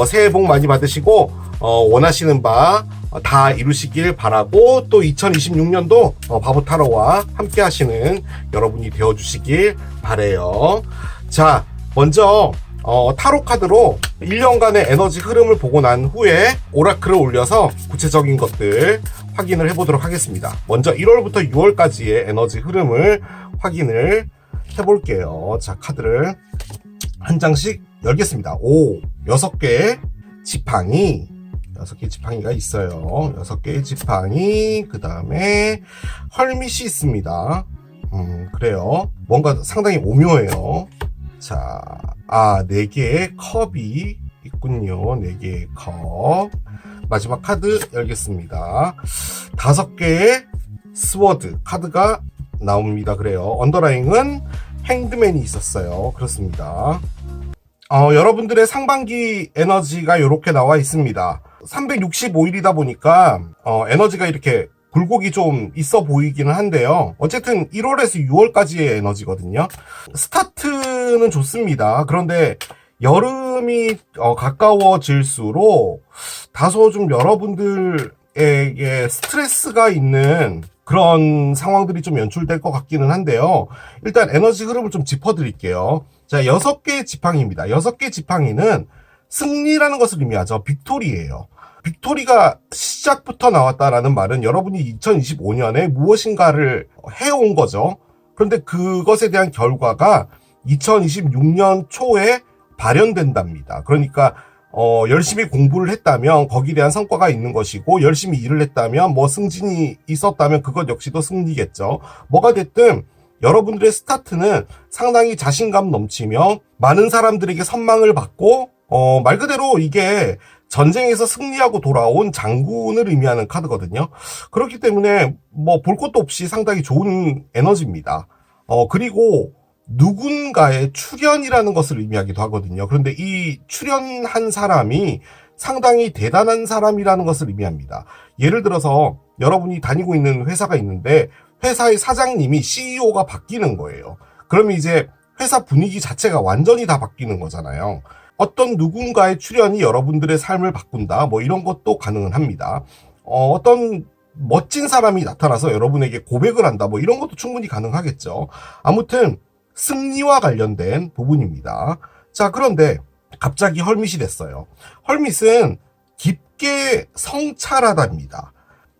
새해 복 많이 받으시고 원하시는 바 다 이루시길 바라고 또 2026년도 바보 타로와 함께 하시는 여러분이 되어주시길 바래요. 자, 먼저 타로 카드로 1년간의 에너지 흐름을 보고 난 후에 오라클을 올려서 구체적인 것들 확인을 해보도록 하겠습니다. 먼저 1월부터 6월까지의 에너지 흐름을 확인을 해볼게요. 자, 카드를 한 장씩 열겠습니다. 6개의 지팡이 6개의 지팡이가 있어요. 6개의 지팡이, 그 다음에 헐밋이 있습니다. 그래요. 뭔가 상당히 오묘해요. 자, 4개의 컵이 있군요. 4개의 컵. 마지막 카드 열겠습니다. 5개의 스워드 카드가 나옵니다. 그래요. 언더라인은 행드맨이 있었어요. 그렇습니다. 여러분들의 상반기 에너지가 이렇게 나와 있습니다. 365일이다 보니까 에너지가 이렇게 굴곡이 좀 있어 보이기는 한데요. 어쨌든 1월에서 6월까지의 에너지거든요. 스타트는 좋습니다. 그런데 여름이 가까워질수록 다소 좀 여러분들에게 스트레스가 있는 그런 상황들이 좀 연출될 것 같기는 한데요. 일단 에너지 흐름을 좀 짚어드릴게요. 자, 6개의 지팡이입니다. 6개의 지팡이는 승리라는 것을 의미하죠. 빅토리예요. 빅토리가 시작부터 나왔다라는 말은 여러분이 2025년에 무엇인가를 해온 거죠. 그런데 그것에 대한 결과가 2026년 초에 발현된답니다. 그러니까 열심히 공부를 했다면 거기에 대한 성과가 있는 것이고, 열심히 일을 했다면 뭐 승진이 있었다면 그것 역시도 승리겠죠. 뭐가 됐든 여러분들의 스타트는 상당히 자신감 넘치며 많은 사람들에게 선망을 받고, 말 그대로 이게 전쟁에서 승리하고 돌아온 장군을 의미하는 카드거든요. 그렇기 때문에 뭐 볼 것도 없이 상당히 좋은 에너지입니다. 그리고 누군가의 출현이라는 것을 의미하기도 하거든요. 그런데 이 출현한 사람이 상당히 대단한 사람이라는 것을 의미합니다. 예를 들어서 여러분이 다니고 있는 회사가 있는데 회사의 사장님이 CEO가 바뀌는 거예요. 그러면 이제 회사 분위기 자체가 완전히 다 바뀌는 거잖아요. 어떤 누군가의 출현이 여러분들의 삶을 바꾼다, 뭐 이런 것도 가능은 합니다. 어떤 멋진 사람이 나타나서 여러분에게 고백을 한다, 뭐 이런 것도 충분히 가능하겠죠. 아무튼 승리와 관련된 부분입니다. 자, 그런데 갑자기 헐밋이 됐어요. 헐밋은 깊게 성찰하다입니다.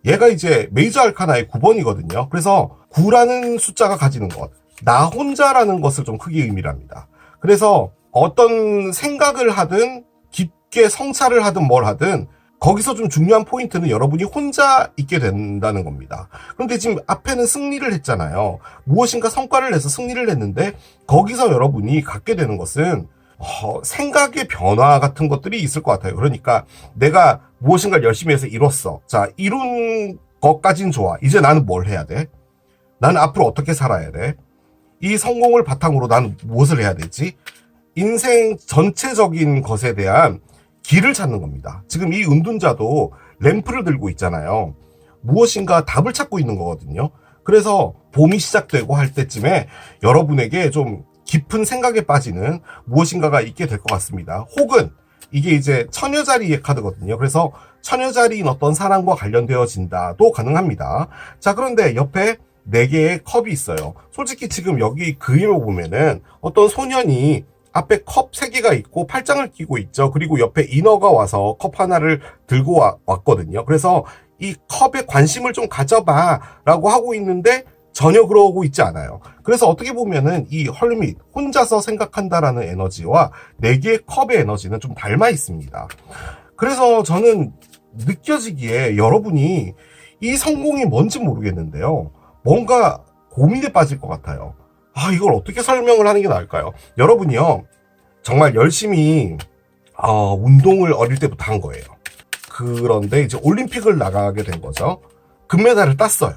얘가 이제 메이저 알카나의 9번이거든요. 그래서 9라는 숫자가 가지는 것, 나 혼자라는 것을 좀 크게 의미를 합니다. 그래서 어떤 생각을 하든 깊게 성찰을 하든 뭘 하든 거기서 좀 중요한 포인트는 여러분이 혼자 있게 된다는 겁니다. 그런데 지금 앞에는 승리를 했잖아요. 무엇인가 성과를 내서 승리를 했는데 거기서 여러분이 갖게 되는 것은 생각의 변화 같은 것들이 있을 것 같아요. 그러니까 내가 무엇인가를 열심히 해서 이뤘어. 자, 이룬 것까진 좋아. 이제 나는 뭘 해야 돼? 나는 앞으로 어떻게 살아야 돼? 이 성공을 바탕으로 나는 무엇을 해야 되지? 인생 전체적인 것에 대한 길을 찾는 겁니다. 지금 이 은둔자도 램프를 들고 있잖아요. 무엇인가 답을 찾고 있는 거거든요. 그래서 봄이 시작되고 할 때쯤에 여러분에게 좀 깊은 생각에 빠지는 무엇인가가 있게 될 것 같습니다. 혹은 이게 이제 처녀자리의 카드거든요. 그래서 처녀자리인 어떤 사람과 관련되어진다도 가능합니다. 자, 그런데 옆에 4개의 컵이 있어요. 솔직히 지금 여기 그림을 보면은 어떤 소년이 앞에 컵 3개가 있고 팔짱을 끼고 있죠. 그리고 옆에 인어가 와서 컵 하나를 들고 왔거든요. 그래서 이 컵에 관심을 좀 가져봐 라고 하고 있는데 전혀 그러고 있지 않아요. 그래서 어떻게 보면은 이 헐밋, 혼자서 생각한다라는 에너지와 4개의 컵의 에너지는 좀 닮아 있습니다. 그래서 저는 느껴지기에 여러분이 이 성공이 뭔지 모르겠는데요. 뭔가 고민에 빠질 것 같아요. 이걸 어떻게 설명을 하는 게 나을까요? 여러분이요, 정말 열심히 운동을 어릴 때부터 한 거예요. 그런데 이제 올림픽을 나가게 된 거죠. 금메달을 땄어요.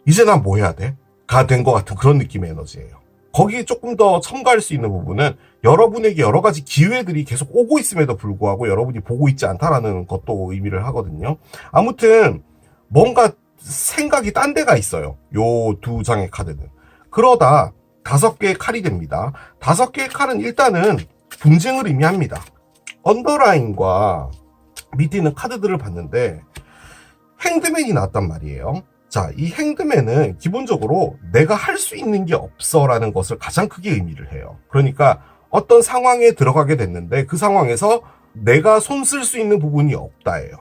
이제 난 뭐 해야 돼? 가 된 것 같은 그런 느낌의 에너지예요. 거기에 조금 더 첨가할 수 있는 부분은 여러분에게 여러 가지 기회들이 계속 오고 있음에도 불구하고 여러분이 보고 있지 않다라는 것도 의미를 하거든요. 아무튼 뭔가 생각이 딴 데가 있어요. 요 2장의 카드는. 그러다 5개의 칼이 됩니다. 5개의 칼은 일단은 분쟁을 의미합니다. 언더라인과 밑에 있는 카드들을 봤는데 행드맨이 나왔단 말이에요. 자, 이 행드맨은 기본적으로 내가 할 수 있는 게 없어 라는 것을 가장 크게 의미를 해요. 그러니까 어떤 상황에 들어가게 됐는데 그 상황에서 내가 손 쓸 수 있는 부분이 없다예요.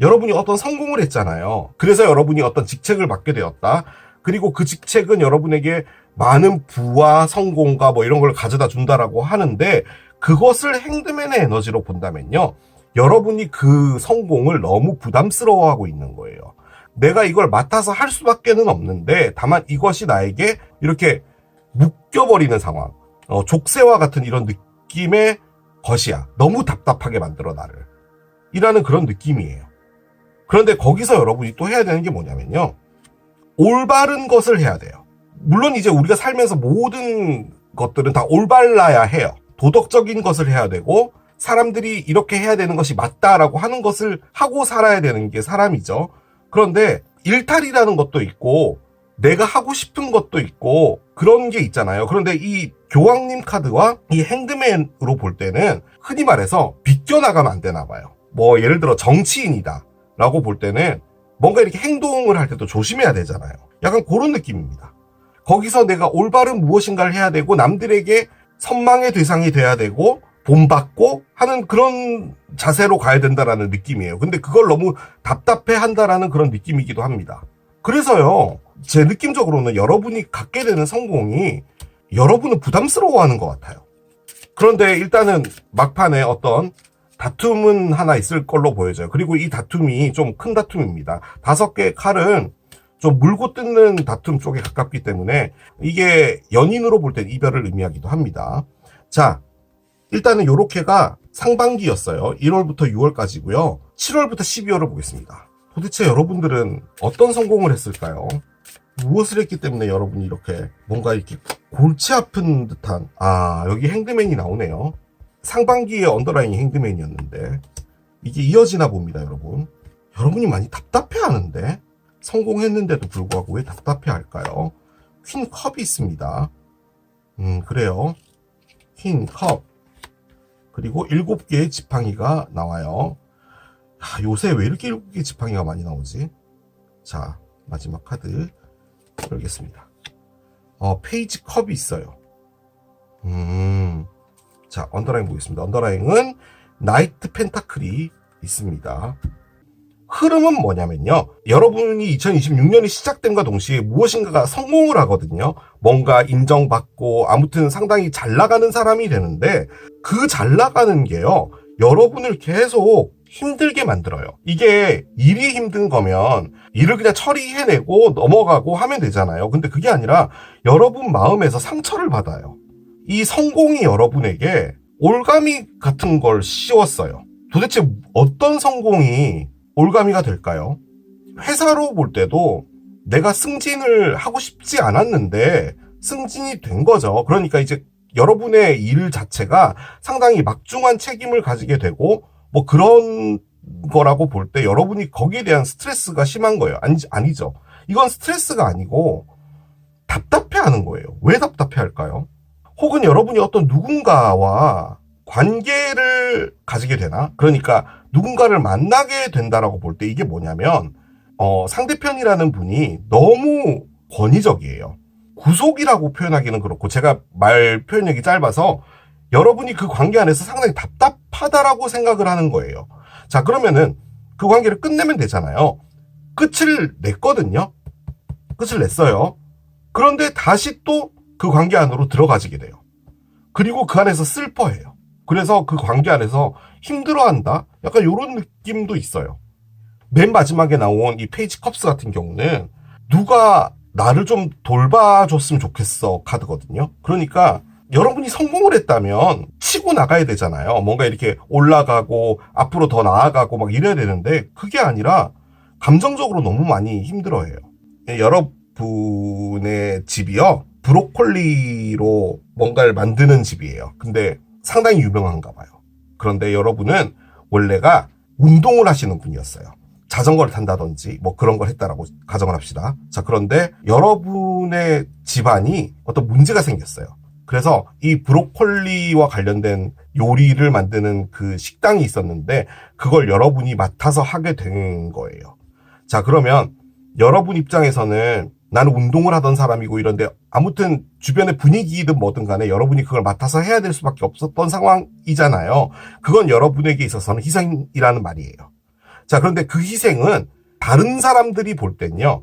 여러분이 어떤 성공을 했잖아요. 그래서 여러분이 어떤 직책을 맡게 되었다. 그리고 그 직책은 여러분에게 많은 부와 성공과 뭐 이런 걸 가져다 준다라고 하는데 그것을 행드맨의 에너지로 본다면요. 여러분이 그 성공을 너무 부담스러워하고 있는 거예요. 내가 이걸 맡아서 할 수밖에는 없는데 다만 이것이 나에게 이렇게 묶여버리는 상황, 족쇄와 같은 이런 느낌의 것이야. 너무 답답하게 만들어 나를. 이라는 그런 느낌이에요. 그런데 거기서 여러분이 또 해야 되는 게 뭐냐면요. 올바른 것을 해야 돼요. 물론 이제 우리가 살면서 모든 것들은 다 올바라야 해요. 도덕적인 것을 해야 되고 사람들이 이렇게 해야 되는 것이 맞다라고 하는 것을 하고 살아야 되는 게 사람이죠. 그런데 일탈이라는 것도 있고 내가 하고 싶은 것도 있고 그런 게 있잖아요. 그런데 이 교황님 카드와 이 행드맨으로 볼 때는 흔히 말해서 비껴나가면 안 되나 봐요. 뭐 예를 들어 정치인이다 라고 볼 때는 뭔가 이렇게 행동을 할 때도 조심해야 되잖아요. 약간 그런 느낌입니다. 거기서 내가 올바른 무엇인가를 해야 되고 남들에게 선망의 대상이 돼야 되고 본받고 하는 그런 자세로 가야 된다라는 느낌이에요. 근데 그걸 너무 답답해 한다라는 그런 느낌이기도 합니다. 그래서요, 제 느낌적으로는 여러분이 갖게 되는 성공이 여러분은 부담스러워하는 것 같아요. 그런데 일단은 막판에 어떤 다툼은 하나 있을 걸로 보여져요. 그리고 이 다툼이 좀 큰 다툼입니다. 5개의 칼은 좀 물고 뜯는 다툼 쪽에 가깝기 때문에 이게 연인으로 볼 땐 이별을 의미하기도 합니다. 자, 일단은 요렇게가 상반기였어요. 1월부터 6월까지고요. 7월부터 12월을 보겠습니다. 도대체 여러분들은 어떤 성공을 했을까요? 무엇을 했기 때문에 여러분이 이렇게 뭔가 이렇게 골치 아픈 듯한, 여기 핸드맨이 나오네요. 상반기에 언더라인이 핸드맨이었는데 이게 이어지나 봅니다, 여러분. 여러분이 많이 답답해 하는데 성공했는데도 불구하고 왜 답답해 할까요? 퀸 컵이 있습니다. 그래요. 퀸 컵. 그리고 7개의 지팡이가 나와요. 요새 왜 이렇게 7개의 지팡이가 많이 나오지? 자, 마지막 카드 열겠습니다. 페이지 컵이 있어요. 자, 언더라인 보겠습니다. 언더라인은 나이트 펜타클이 있습니다. 흐름은 뭐냐면요. 여러분이 2026년이 시작됨과 동시에 무엇인가가 성공을 하거든요. 뭔가 인정받고 아무튼 상당히 잘 나가는 사람이 되는데 그 잘 나가는 게요. 여러분을 계속 힘들게 만들어요. 이게 일이 힘든 거면 일을 그냥 처리해내고 넘어가고 하면 되잖아요. 근데 그게 아니라 여러분 마음에서 상처를 받아요. 이 성공이 여러분에게 올가미 같은 걸 씌웠어요. 도대체 어떤 성공이 올가미가 될까요? 회사로 볼 때도 내가 승진을 하고 싶지 않았는데 승진이 된 거죠. 그러니까 이제 여러분의 일 자체가 상당히 막중한 책임을 가지게 되고 뭐 그런 거라고 볼 때 여러분이 거기에 대한 스트레스가 심한 거예요. 아니죠. 이건 스트레스가 아니고 답답해하는 거예요. 왜 답답해할까요? 혹은 여러분이 어떤 누군가와 관계를 가지게 되나? 그러니까 누군가를 만나게 된다라고 볼 때 이게 뭐냐면 상대편이라는 분이 너무 권위적이에요. 구속이라고 표현하기는 그렇고 제가 말 표현력이 짧아서 여러분이 그 관계 안에서 상당히 답답하다라고 생각을 하는 거예요. 자, 그러면은 그 관계를 끝내면 되잖아요. 끝을 냈거든요. 끝을 냈어요. 그런데 다시 또 그 관계 안으로 들어가지게 돼요. 그리고 그 안에서 슬퍼해요. 그래서 그 관계 안에서 힘들어한다? 약간 이런 느낌도 있어요. 맨 마지막에 나온 이 페이지 컵스 같은 경우는 누가 나를 좀 돌봐줬으면 좋겠어 카드거든요. 그러니까 여러분이 성공을 했다면 치고 나가야 되잖아요. 뭔가 이렇게 올라가고 앞으로 더 나아가고 막 이래야 되는데 그게 아니라 감정적으로 너무 많이 힘들어해요. 여러분의 집이요. 브로콜리로 뭔가를 만드는 집이에요. 근데 상당히 유명한가 봐요. 그런데 여러분은 원래가 운동을 하시는 분이었어요. 자전거를 탄다든지 뭐 그런 걸 했다라고 가정을 합시다. 자, 그런데 여러분의 집안이 어떤 문제가 생겼어요. 그래서 이 브로콜리와 관련된 요리를 만드는 그 식당이 있었는데 그걸 여러분이 맡아서 하게 된 거예요. 자, 그러면 여러분 입장에서는 나는 운동을 하던 사람이고 이런데 아무튼 주변의 분위기든 뭐든 간에 여러분이 그걸 맡아서 해야 될 수밖에 없었던 상황이잖아요. 그건 여러분에게 있어서는 희생이라는 말이에요. 자, 그런데 그 희생은 다른 사람들이 볼 땐요,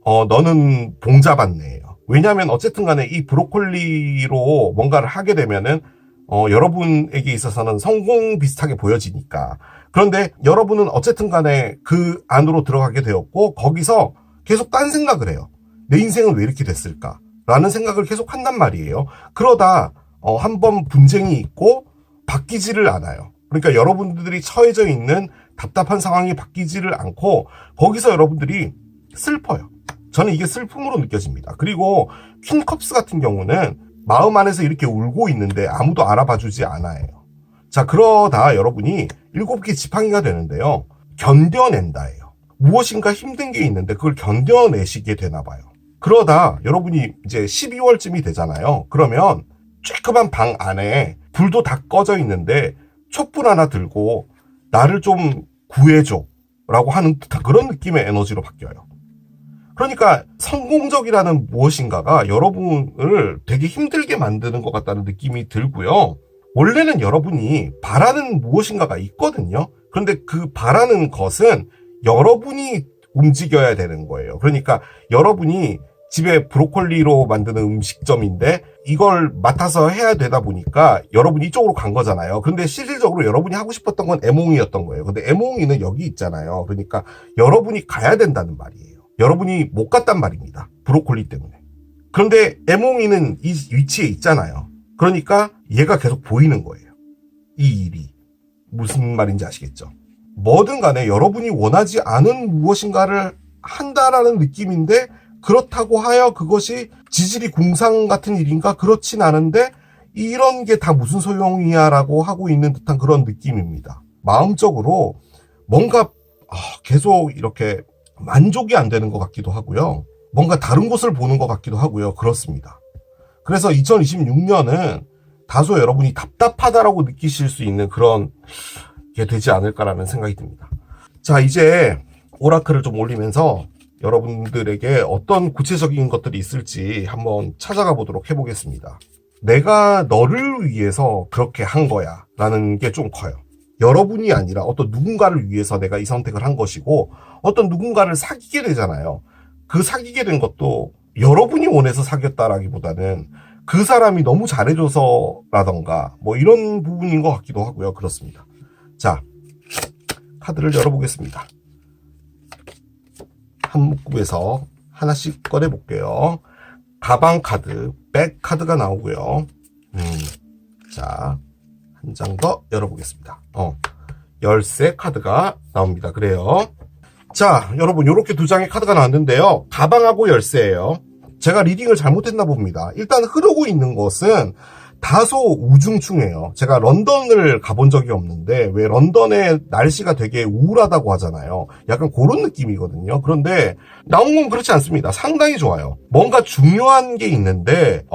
너는 봉잡았네요. 왜냐하면 어쨌든 간에 이 브로콜리로 뭔가를 하게 되면은, 여러분에게 있어서는 성공 비슷하게 보여지니까. 그런데 여러분은 어쨌든 간에 그 안으로 들어가게 되었고, 거기서 계속 딴 생각을 해요. 내 인생은 왜 이렇게 됐을까? 라는 생각을 계속 한단 말이에요. 그러다, 한번 분쟁이 있고, 바뀌지를 않아요. 그러니까 여러분들이 처해져 있는 답답한 상황이 바뀌지를 않고 거기서 여러분들이 슬퍼요. 저는 이게 슬픔으로 느껴집니다. 그리고 퀸컵스 같은 경우는 마음 안에서 이렇게 울고 있는데 아무도 알아봐주지 않아요. 자, 그러다 여러분이 7개 지팡이가 되는데요. 견뎌낸다예요. 무엇인가 힘든 게 있는데 그걸 견뎌내시게 되나 봐요. 그러다 여러분이 이제 12월쯤이 되잖아요. 그러면 쬐끄만 방 안에 불도 다 꺼져 있는데 촛불 하나 들고 나를 좀 구해줘 라고 하는 듯한 그런 느낌의 에너지로 바뀌어요. 그러니까 성공적이라는 무엇인가가 여러분을 되게 힘들게 만드는 것 같다는 느낌이 들고요. 원래는 여러분이 바라는 무엇인가가 있거든요. 그런데 그 바라는 것은 여러분이 움직여야 되는 거예요. 그러니까 여러분이 집에 브로콜리로 만드는 음식점인데 이걸 맡아서 해야 되다 보니까 여러분이 이쪽으로 간 거잖아요. 근데 실질적으로 여러분이 하고 싶었던 건 애몽이였던 거예요. 근데 애몽이는 여기 있잖아요. 그러니까 여러분이 가야 된다는 말이에요. 여러분이 못 갔단 말입니다. 브로콜리 때문에. 그런데 애몽이는 이 위치에 있잖아요. 그러니까 얘가 계속 보이는 거예요. 이 일이. 무슨 말인지 아시겠죠? 뭐든 간에 여러분이 원하지 않은 무엇인가를 한다라는 느낌인데 그렇다고 하여 그것이 지질이 공상 같은 일인가? 그렇진 않은데 이런 게 다 무슨 소용이야 라고 하고 있는 듯한 그런 느낌입니다. 마음적으로 뭔가 계속 이렇게 만족이 안 되는 것 같기도 하고요. 뭔가 다른 곳을 보는 것 같기도 하고요. 그렇습니다. 그래서 2026년은 다소 여러분이 답답하다라고 느끼실 수 있는 그런 게 되지 않을까라는 생각이 듭니다. 자, 이제 오라클을 좀 올리면서 여러분들에게 어떤 구체적인 것들이 있을지 한번 찾아가 보도록 해보겠습니다. 내가 너를 위해서 그렇게 한 거야 라는 게 좀 커요. 여러분이 아니라 어떤 누군가를 위해서 내가 이 선택을 한 것이고 어떤 누군가를 사귀게 되잖아요. 그 사귀게 된 것도 여러분이 원해서 사귀었다라기보다는 그 사람이 너무 잘해줘서라던가 뭐 이런 부분인 것 같기도 하고요. 그렇습니다. 자, 카드를 열어보겠습니다. 한 묶음에서 하나씩 꺼내볼게요. 가방 카드, 백 카드가 나오고요. 자, 한 장 더 열어보겠습니다. 열쇠 카드가 나옵니다. 그래요. 자, 여러분, 요렇게 두 장의 카드가 나왔는데요. 가방하고 열쇠예요. 제가 리딩을 잘못했나 봅니다. 일단 흐르고 있는 것은 다소 우중충해요. 제가 런던을 가본 적이 없는데 왜 런던의 날씨가 되게 우울하다고 하잖아요. 약간 그런 느낌이거든요. 그런데 나온 건 그렇지 않습니다. 상당히 좋아요. 뭔가 중요한 게 있는데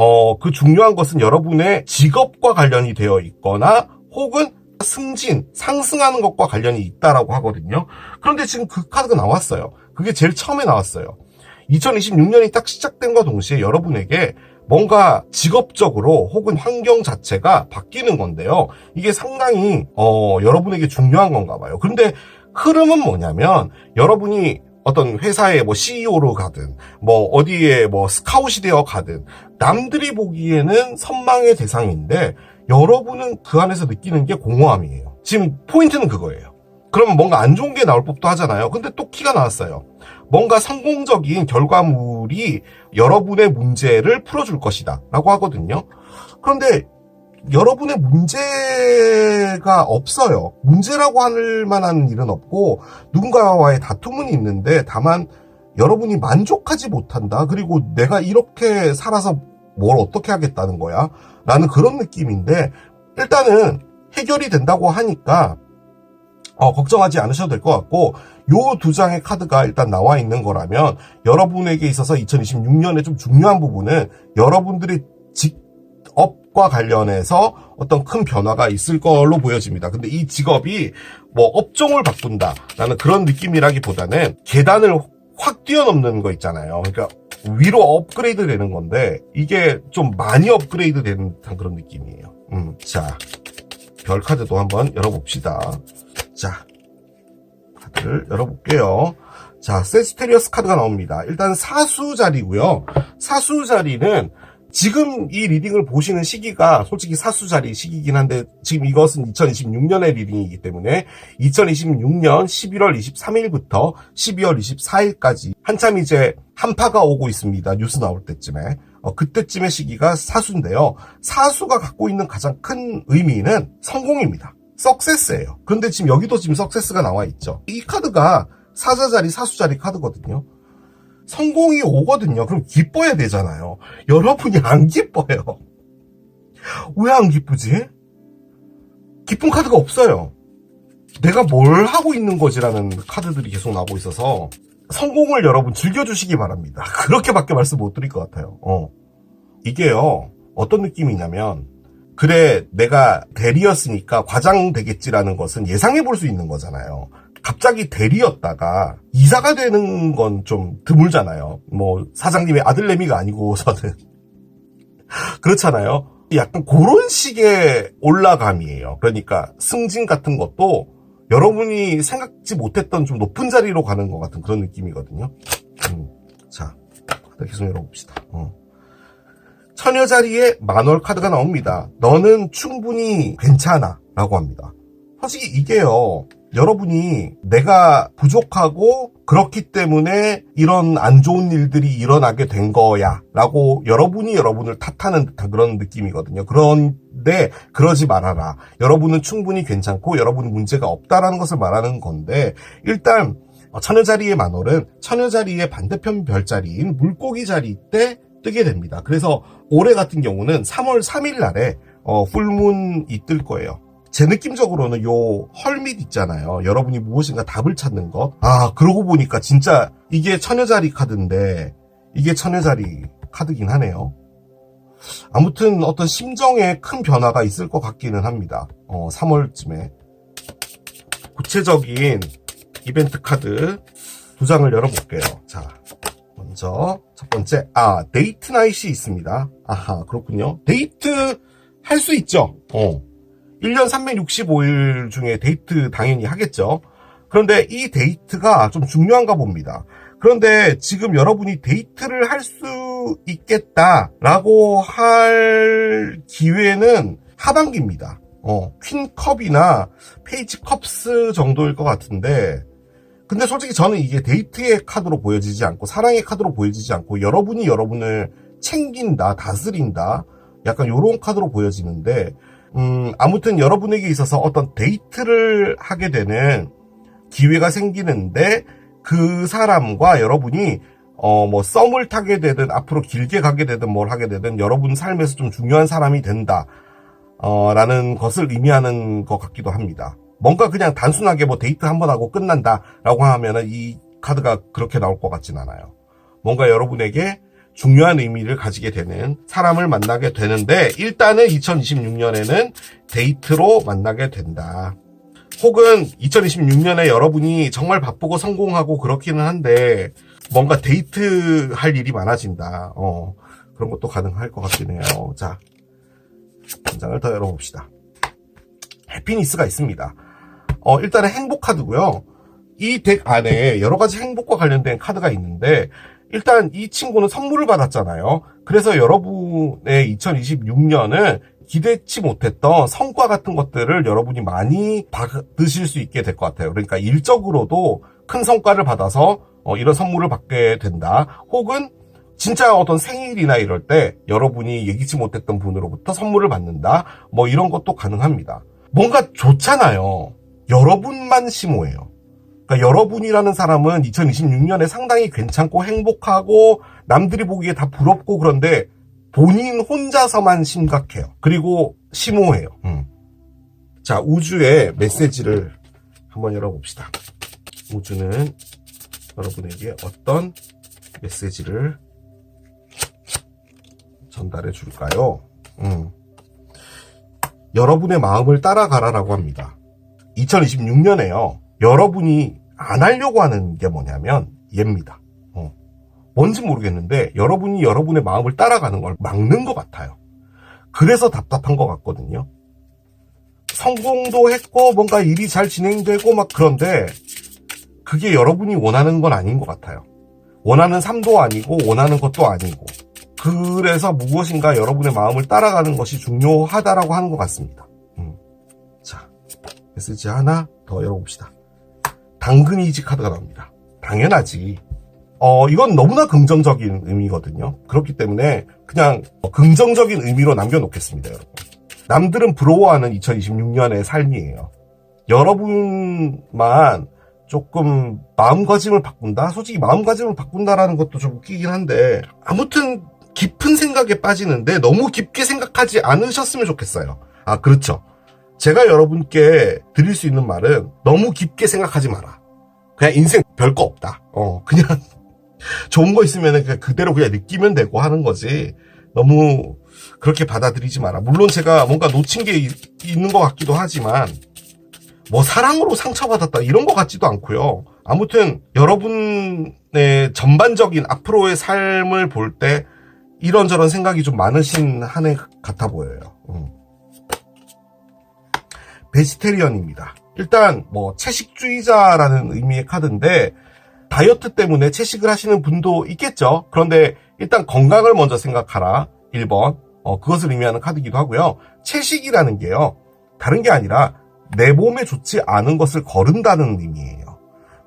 그 중요한 것은 여러분의 직업과 관련이 되어 있거나 혹은 승진, 상승하는 것과 관련이 있다라고 하거든요. 그런데 지금 그 카드가 나왔어요. 그게 제일 처음에 나왔어요. 2026년이 딱 시작된과 동시에 여러분에게 뭔가 직업적으로 혹은 환경 자체가 바뀌는 건데요. 이게 상당히 여러분에게 중요한 건가 봐요. 그런데 흐름은 뭐냐면 여러분이 어떤 회사의 뭐 CEO로 가든 뭐 어디에 뭐 스카웃이 되어 가든 남들이 보기에는 선망의 대상인데 여러분은 그 안에서 느끼는 게 공허함이에요. 지금 포인트는 그거예요. 그러면 뭔가 안 좋은 게 나올 법도 하잖아요. 근데 또 키가 나왔어요. 뭔가 성공적인 결과물이 여러분의 문제를 풀어줄 것이다 라고 하거든요. 그런데 여러분의 문제가 없어요. 문제라고 할 만한 일은 없고 누군가와의 다툼은 있는데 다만 여러분이 만족하지 못한다. 그리고 내가 이렇게 살아서 뭘 어떻게 하겠다는 거야 라는 그런 느낌인데 일단은 해결이 된다고 하니까 걱정하지 않으셔도 될 것 같고 요 두 장의 카드가 일단 나와 있는 거라면 여러분에게 있어서 2026년에 좀 중요한 부분은 여러분들의 직업과 관련해서 어떤 큰 변화가 있을 걸로 보여집니다. 근데 이 직업이 뭐 업종을 바꾼다라는 그런 느낌이라기보다는 계단을 확 뛰어넘는 거 있잖아요. 그러니까 위로 업그레이드 되는 건데 이게 좀 많이 업그레이드 되는 듯한 그런 느낌이에요. 자, 별 카드도 한번 열어봅시다. 자, 카드를 열어볼게요. 자, 세지테리어스 카드가 나옵니다. 일단 사수 자리고요. 사수 자리는 지금 이 리딩을 보시는 시기가 솔직히 사수 자리 시기이긴 한데 지금 이것은 2026년의 리딩이기 때문에 2026년 11월 23일부터 12월 24일까지 한참 이제 한파가 오고 있습니다. 뉴스 나올 때쯤에. 그때쯤의 시기가 사수인데요. 사수가 갖고 있는 가장 큰 의미는 성공입니다. 석세스예요. 그런데 지금 여기도 지금 석세스가 나와 있죠. 이 카드가 사자자리, 사수자리 카드거든요. 성공이 오거든요. 그럼 기뻐야 되잖아요. 여러분이 안 기뻐요. 왜 안 기쁘지? 기쁜 카드가 없어요. 내가 뭘 하고 있는 거지라는 카드들이 계속 나오고 있어서 성공을 여러분 즐겨주시기 바랍니다. 그렇게밖에 말씀 못 드릴 것 같아요. 이게요. 어떤 느낌이냐면 그래 내가 대리였으니까 과장 되겠지라는 것은 예상해 볼 수 있는 거잖아요. 갑자기 대리였다가 이사가 되는 건 좀 드물잖아요. 뭐 사장님의 아들내미가 아니고서는 그렇잖아요. 약간 그런 식의 올라감이에요. 그러니까 승진 같은 것도 여러분이 생각지 못했던 좀 높은 자리로 가는 것 같은 그런 느낌이거든요. 자, 계속 열어봅시다. 처녀 자리에 만월 카드가 나옵니다. 너는 충분히 괜찮아 라고 합니다. 솔직히 이게요, 여러분이 내가 부족하고 그렇기 때문에 이런 안 좋은 일들이 일어나게 된 거야 라고 여러분이 여러분을 탓하는 듯한 그런 느낌이거든요. 그런데 그러지 말아라. 여러분은 충분히 괜찮고 여러분은 문제가 없다라는 것을 말하는 건데, 일단 처녀 자리의 만월은 처녀 자리의 반대편 별자리인 물고기 자리 때 뜨게 됩니다. 그래서 올해 같은 경우는 3월 3일 날에 풀문이 뜰 거예요. 제 느낌적으로는 요 헐밋 있잖아요. 여러분이 무엇인가 답을 찾는 것. 그러고 보니까 진짜 이게 처녀자리 카드인데 이게 처녀자리 카드긴 하네요. 아무튼 어떤 심정에 큰 변화가 있을 것 같기는 합니다. 3월쯤에. 구체적인 이벤트 카드 2장을 열어볼게요. 자, 먼저 첫 번째, 데이트 나잇이 있습니다. 아하, 그렇군요. 데이트 할 수 있죠. 1년 365일 중에 데이트 당연히 하겠죠. 그런데 이 데이트가 좀 중요한가 봅니다. 그런데 지금 여러분이 데이트를 할 수 있겠다라고 할 기회는 하반기입니다. 퀸컵이나 페이지 컵스 정도일 것 같은데, 근데 솔직히 저는 이게 데이트의 카드로 보여지지 않고 사랑의 카드로 보여지지 않고 여러분이 여러분을 챙긴다, 다스린다, 약간 요런 카드로 보여지는데, 아무튼 여러분에게 있어서 어떤 데이트를 하게 되는 기회가 생기는데, 그 사람과 여러분이 뭐 썸을 타게 되든 앞으로 길게 가게 되든 뭘 하게 되든 여러분 삶에서 좀 중요한 사람이 된다 라는 것을 의미하는 것 같기도 합니다. 뭔가 그냥 단순하게 뭐 데이트 한번 하고 끝난다 라고 하면은 이 카드가 그렇게 나올 것 같진 않아요. 뭔가 여러분에게 중요한 의미를 가지게 되는 사람을 만나게 되는데, 일단은 2026년에는 데이트로 만나게 된다. 혹은 2026년에 여러분이 정말 바쁘고 성공하고 그렇기는 한데 뭔가 데이트 할 일이 많아진다. 그런 것도 가능할 것 같긴 해요. 자, 한 장을 더 열어봅시다. 해피니스가 있습니다. 일단은 행복 카드고요. 이 덱 안에 여러 가지 행복과 관련된 카드가 있는데, 일단 이 친구는 선물을 받았잖아요. 그래서 여러분의 2026년은 기대치 못했던 성과 같은 것들을 여러분이 많이 받으실 수 있게 될 것 같아요. 그러니까 일적으로도 큰 성과를 받아서 이런 선물을 받게 된다. 혹은 진짜 어떤 생일이나 이럴 때 여러분이 예기치 못했던 분으로부터 선물을 받는다. 뭐 이런 것도 가능합니다. 뭔가 좋잖아요. 여러분만 심오해요. 그러니까 여러분이라는 사람은 2026년에 상당히 괜찮고 행복하고 남들이 보기에 다 부럽고, 그런데 본인 혼자서만 심각해요. 그리고 심오해요. 자, 우주의 메시지를 한번 열어봅시다. 우주는 여러분에게 어떤 메시지를 전달해 줄까요? 여러분의 마음을 따라가라라고 합니다. 2026년에요. 여러분이 안 하려고 하는 게 뭐냐면 얘입니다. 뭔지 모르겠는데 여러분이 여러분의 마음을 따라가는 걸 막는 것 같아요. 그래서 답답한 것 같거든요. 성공도 했고 뭔가 일이 잘 진행되고 막 그런데 그게 여러분이 원하는 건 아닌 것 같아요. 원하는 삶도 아니고 원하는 것도 아니고, 그래서 무엇인가 여러분의 마음을 따라가는 것이 중요하다라고 하는 것 같습니다. 자, 메시지 하나 더 열어봅시다. 당근이지 카드가 나옵니다. 당연하지. 이건 너무나 긍정적인 의미거든요. 그렇기 때문에 그냥 긍정적인 의미로 남겨놓겠습니다, 여러분. 남들은 부러워하는 2026년의 삶이에요. 여러분만 조금 마음가짐을 바꾼다? 솔직히 마음가짐을 바꾼다라는 것도 좀 웃기긴 한데, 아무튼 깊은 생각에 빠지는데 너무 깊게 생각하지 않으셨으면 좋겠어요. 그렇죠. 제가 여러분께 드릴 수 있는 말은 너무 깊게 생각하지 마라. 그냥 인생 별거 없다. 그냥 좋은 거 있으면 그냥 그대로 그냥 느끼면 되고 하는 거지. 너무 그렇게 받아들이지 마라. 물론 제가 뭔가 놓친 게 있는 것 같기도 하지만 뭐 사랑으로 상처받았다 이런 것 같지도 않고요. 아무튼 여러분의 전반적인 앞으로의 삶을 볼 때 이런저런 생각이 좀 많으신 한 해 같아 보여요. 베지테리언입니다. 일단 뭐 채식주의자라는 의미의 카드인데, 다이어트 때문에 채식을 하시는 분도 있겠죠. 그런데 일단 건강을 먼저 생각하라. 1번. 그것을 의미하는 카드이기도 하고요. 채식이라는 게요. 다른 게 아니라 내 몸에 좋지 않은 것을 거른다는 의미예요.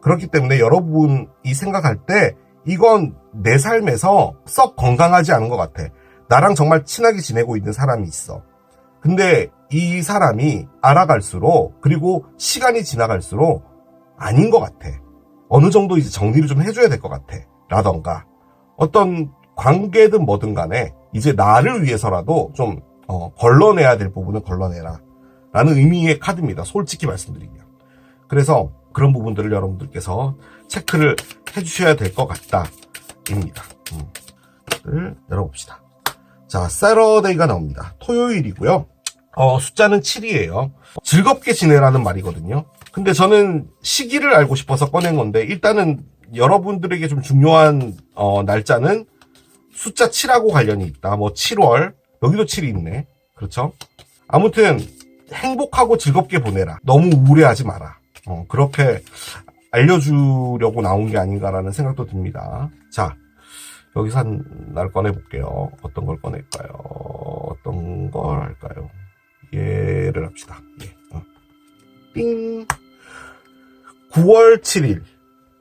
그렇기 때문에 여러분이 생각할 때 이건 내 삶에서 썩 건강하지 않은 것 같아. 나랑 정말 친하게 지내고 있는 사람이 있어. 근데 이 사람이 알아갈수록 그리고 시간이 지나갈수록 아닌 것 같아. 어느 정도 이제 정리를 좀 해줘야 될 것 같아. 라던가 어떤 관계든 뭐든 간에 이제 나를 위해서라도 좀 걸러내야 될 부분은 걸러내라 라는 의미의 카드입니다. 솔직히 말씀드리면. 그래서 그런 부분들을 여러분들께서 체크를 해주셔야 될 것 같다 입니다. 열어봅시다. 자, 세러데이가 나옵니다. 토요일이고요. 숫자는 7이에요. 즐겁게 지내라는 말이거든요. 근데 저는 시기를 알고 싶어서 꺼낸 건데 일단은 여러분들에게 좀 중요한 날짜는 숫자 7하고 관련이 있다. 뭐 7월, 여기도 7이 있네. 그렇죠? 아무튼 행복하고 즐겁게 보내라. 너무 우울해하지 마라. 그렇게 알려주려고 나온 게 아닌가라는 생각도 듭니다. 자, 여기서 하나를 꺼내볼게요. 어떤 걸 꺼낼까요? 어떤 걸 할까요? 얘를 합시다. 예. 띵. 9월 7일.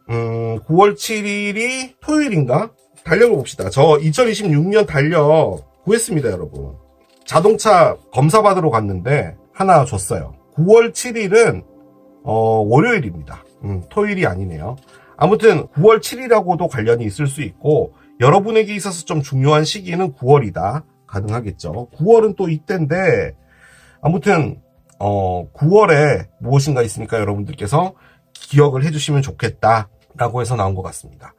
9월 7일이 토요일인가? 달력을 봅시다. 저 2026년 달력 구했습니다, 여러분. 자동차 검사 받으러 갔는데 하나 줬어요. 9월 7일은 월요일입니다. 토요일이 아니네요. 아무튼 9월 7일하고도 관련이 있을 수 있고 여러분에게 있어서 좀 중요한 시기는 9월이다. 가능하겠죠. 9월은 또 이때인데 아무튼 9월에 무엇인가 있으니까 여러분들께서 기억을 해주시면 좋겠다라고 해서 나온 것 같습니다.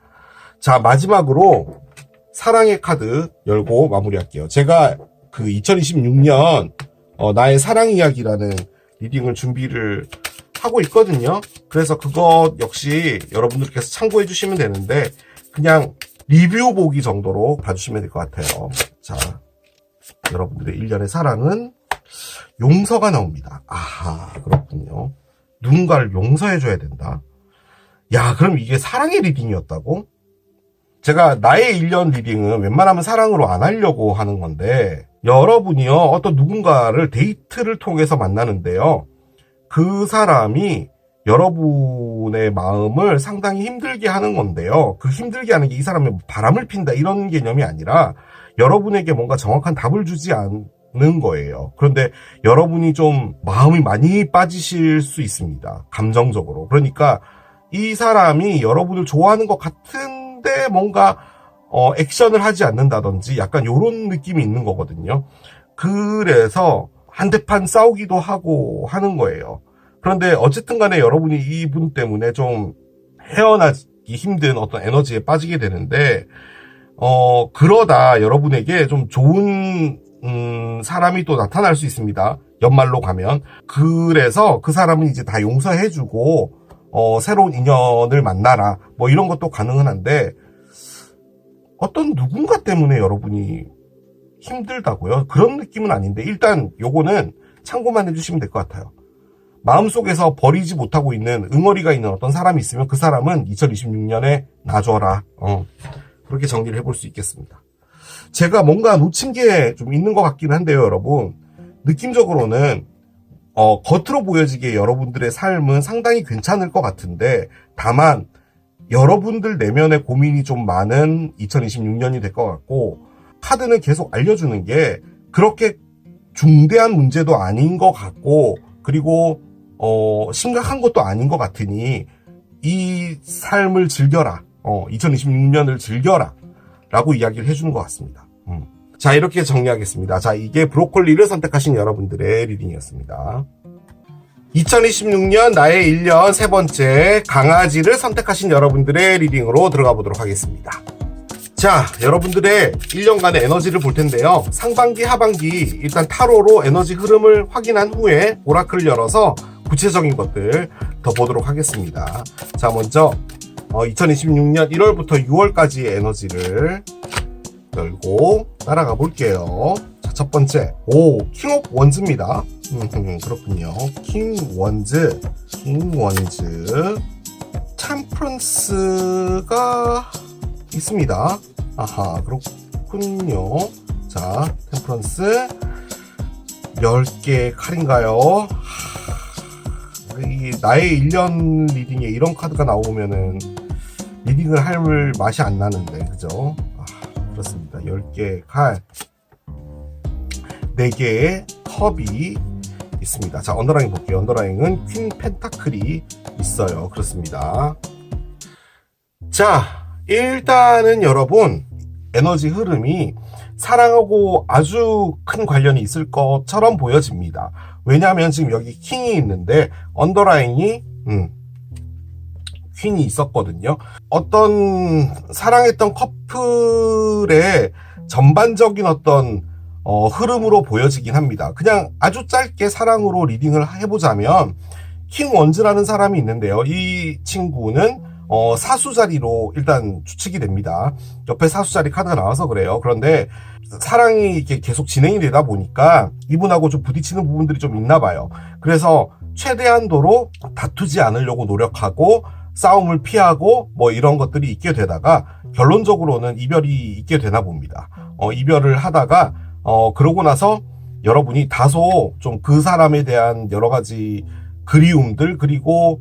자, 마지막으로 사랑의 카드 열고 마무리할게요. 제가 그 2026년 나의 사랑 이야기라는 리딩을 준비를 하고 있거든요. 그래서 그것 역시 여러분들께서 참고해 주시면 되는데 그냥 리뷰 보기 정도로 봐주시면 될 것 같아요. 자, 여러분들의 1년의 사랑은 용서가 나옵니다. 아하, 그렇군요. 누군가를 용서해줘야 된다. 야, 그럼 이게 사랑의 리딩이었다고? 제가 나의 1년 리딩은 웬만하면 사랑으로 안 하려고 하는 건데 여러분이요, 어떤 누군가를 데이트를 통해서 만나는데요. 그 사람이 여러분의 마음을 상당히 힘들게 하는 건데요. 그 힘들게 하는 게 이 사람의 바람을 핀다 이런 개념이 아니라 여러분에게 뭔가 정확한 답을 주지 않는 거예요. 그런데 여러분이 좀 마음이 많이 빠지실 수 있습니다. 감정적으로. 그러니까 이 사람이 여러분을 좋아하는 것 같은데 뭔가 액션을 하지 않는다든지 약간 이런 느낌이 있는 거거든요. 그래서 한대판 싸우기도 하고 하는 거예요. 그런데 어쨌든 간에 여러분이 이분 때문에 좀 헤어나기 힘든 어떤 에너지에 빠지게 되는데 그러다 여러분에게 좀 좋은 사람이 또 나타날 수 있습니다. 연말로 가면. 그래서 그 사람은 이제 다 용서해주고 새로운 인연을 만나라 뭐 이런 것도 가능은 한데 어떤 누군가 때문에 여러분이 힘들다고요? 그런 느낌은 아닌데 일단 요거는 참고만 해주시면 될 것 같아요. 마음속에서 버리지 못하고 있는 응어리가 있는 어떤 사람이 있으면 그 사람은 2026년에 놔줘라. 그렇게 정리를 해볼 수 있겠습니다. 제가 뭔가 놓친 게 좀 있는 것 같긴 한데요, 여러분. 느낌적으로는 겉으로 보여지기에 여러분들의 삶은 상당히 괜찮을 것 같은데 다만 여러분들 내면의 고민이 좀 많은 2026년이 될 것 같고 카드는 계속 알려주는 게 그렇게 중대한 문제도 아닌 것 같고 그리고 심각한 것도 아닌 것 같으니 이 삶을 즐겨라. 2026년을 즐겨라. 라고 이야기를 해주는 것 같습니다. 자, 이렇게 정리하겠습니다. 자, 이게 브로콜리를 선택하신 여러분들의 리딩이었습니다. 2026년 나의 1년 세 번째 강아지를 선택하신 여러분들의 리딩으로 들어가 보도록 하겠습니다. 자, 여러분들의 1년간의 에너지를 볼 텐데요. 상반기, 하반기 일단 타로로 에너지 흐름을 확인한 후에 오라클을 열어서 구체적인 것들 더 보도록 하겠습니다. 자, 먼저 2026년 1월부터 6월까지의 에너지를 열고 따라가 볼게요. 자, 첫 번째, 킹 오브 원즈입니다. 그렇군요. 킹 원즈, 템퍼런스가 있습니다. 아하, 그렇군요. 자, 템퍼런스 10개 칼인가요? 나의 1년 리딩에 이런 카드가 나오면은 리딩을 할 맛이 안 나는데, 그죠? 그렇습니다. 10개의 칼, 4개의 컵이 있습니다. 자, 언더라인 볼게요. 언더라인은 퀸 펜타클이 있어요. 그렇습니다. 자, 일단은 여러분, 에너지 흐름이 사랑하고 아주 큰 관련이 있을 것처럼 보여집니다. 왜냐하면 지금 여기 킹이 있는데 언더라인이 퀸이 있었거든요. 어떤 사랑했던 커플의 전반적인 어떤 흐름으로 보여지긴 합니다. 그냥 아주 짧게 사랑으로 리딩을 해보자면 킹 원즈라는 사람이 있는데요. 이 친구는 사수 자리로 일단 추측이 됩니다. 옆에 사수 자리 카드가 나와서 그래요. 그런데 사랑이 이렇게 계속 진행이 되다 보니까 이분하고 좀 부딪히는 부분들이 좀 있나 봐요. 그래서 최대한도로 다투지 않으려고 노력하고 싸움을 피하고 뭐 이런 것들이 있게 되다가 결론적으로는 이별이 있게 되나 봅니다. 이별을 하다가 그러고 나서 여러분이 다소 좀 그 사람에 대한 여러 가지 그리움들 그리고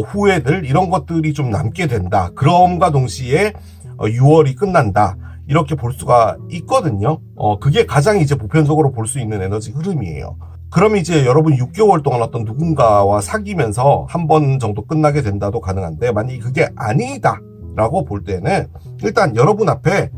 후회들 이런 것들이 좀 남게 된다. 그럼과 동시에 6월이 끝난다. 이렇게 볼 수가 있거든요. 그게 가장 이제 보편적으로 볼 수 있는 에너지 흐름이에요. 그럼 이제 여러분 6개월 동안 어떤 누군가와 사귀면서 한 번 정도 끝나게 된다도 가능한데 만약에 그게 아니다 라고 볼 때는 일단 여러분 앞에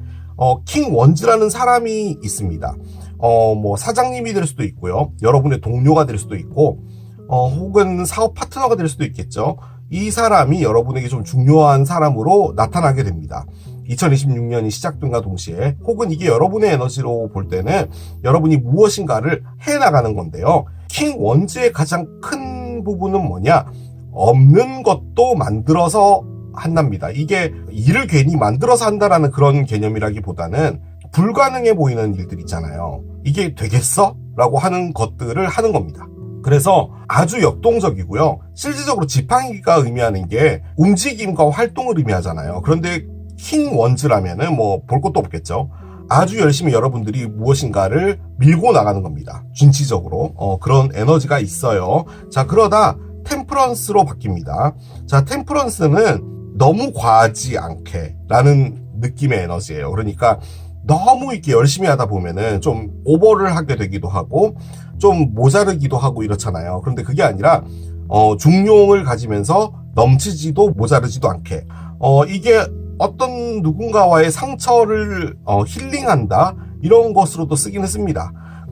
킹 원즈라는 사람이 있습니다. 뭐 사장님이 될 수도 있고요. 여러분의 동료가 될 수도 있고 혹은 사업 파트너가 될 수도 있겠죠. 이 사람이 여러분에게 좀 중요한 사람으로 나타나게 됩니다. 2026년이 시작된과 동시에 혹은 이게 여러분의 에너지로 볼 때는 여러분이 무엇인가를 해나가는 건데요. 킹 원즈의 가장 큰 부분은 뭐냐? 없는 것도 만들어서 한답니다. 이게 일을 괜히 만들어서 한다라는 그런 개념이라기보다는 불가능해 보이는 일들 있잖아요. 이게 되겠어? 라고 하는 것들을 하는 겁니다. 그래서 아주 역동적이고요. 실질적으로 지팡이가 의미하는 게 움직임과 활동을 의미하잖아요. 그런데 킹 원즈라면은 뭐 볼 것도 없겠죠. 아주 열심히 여러분들이 무엇인가를 밀고 나가는 겁니다. 준치적으로 그런 에너지가 있어요. 자, 그러다 템퍼런스로 바뀝니다. 자, 템퍼런스는 너무 과하지 않게 라는 느낌의 에너지예요. 그러니까 너무 이렇게 열심히 하다 보면은 좀 오버를 하게 되기도 하고 좀 모자르기도 하고 이렇잖아요. 그런데 그게 아니라 중용을 가지면서 넘치지도 모자르지도 않게 이게 어떤 누군가와의 상처를 힐링한다 이런 것으로도 쓰긴 했습니다.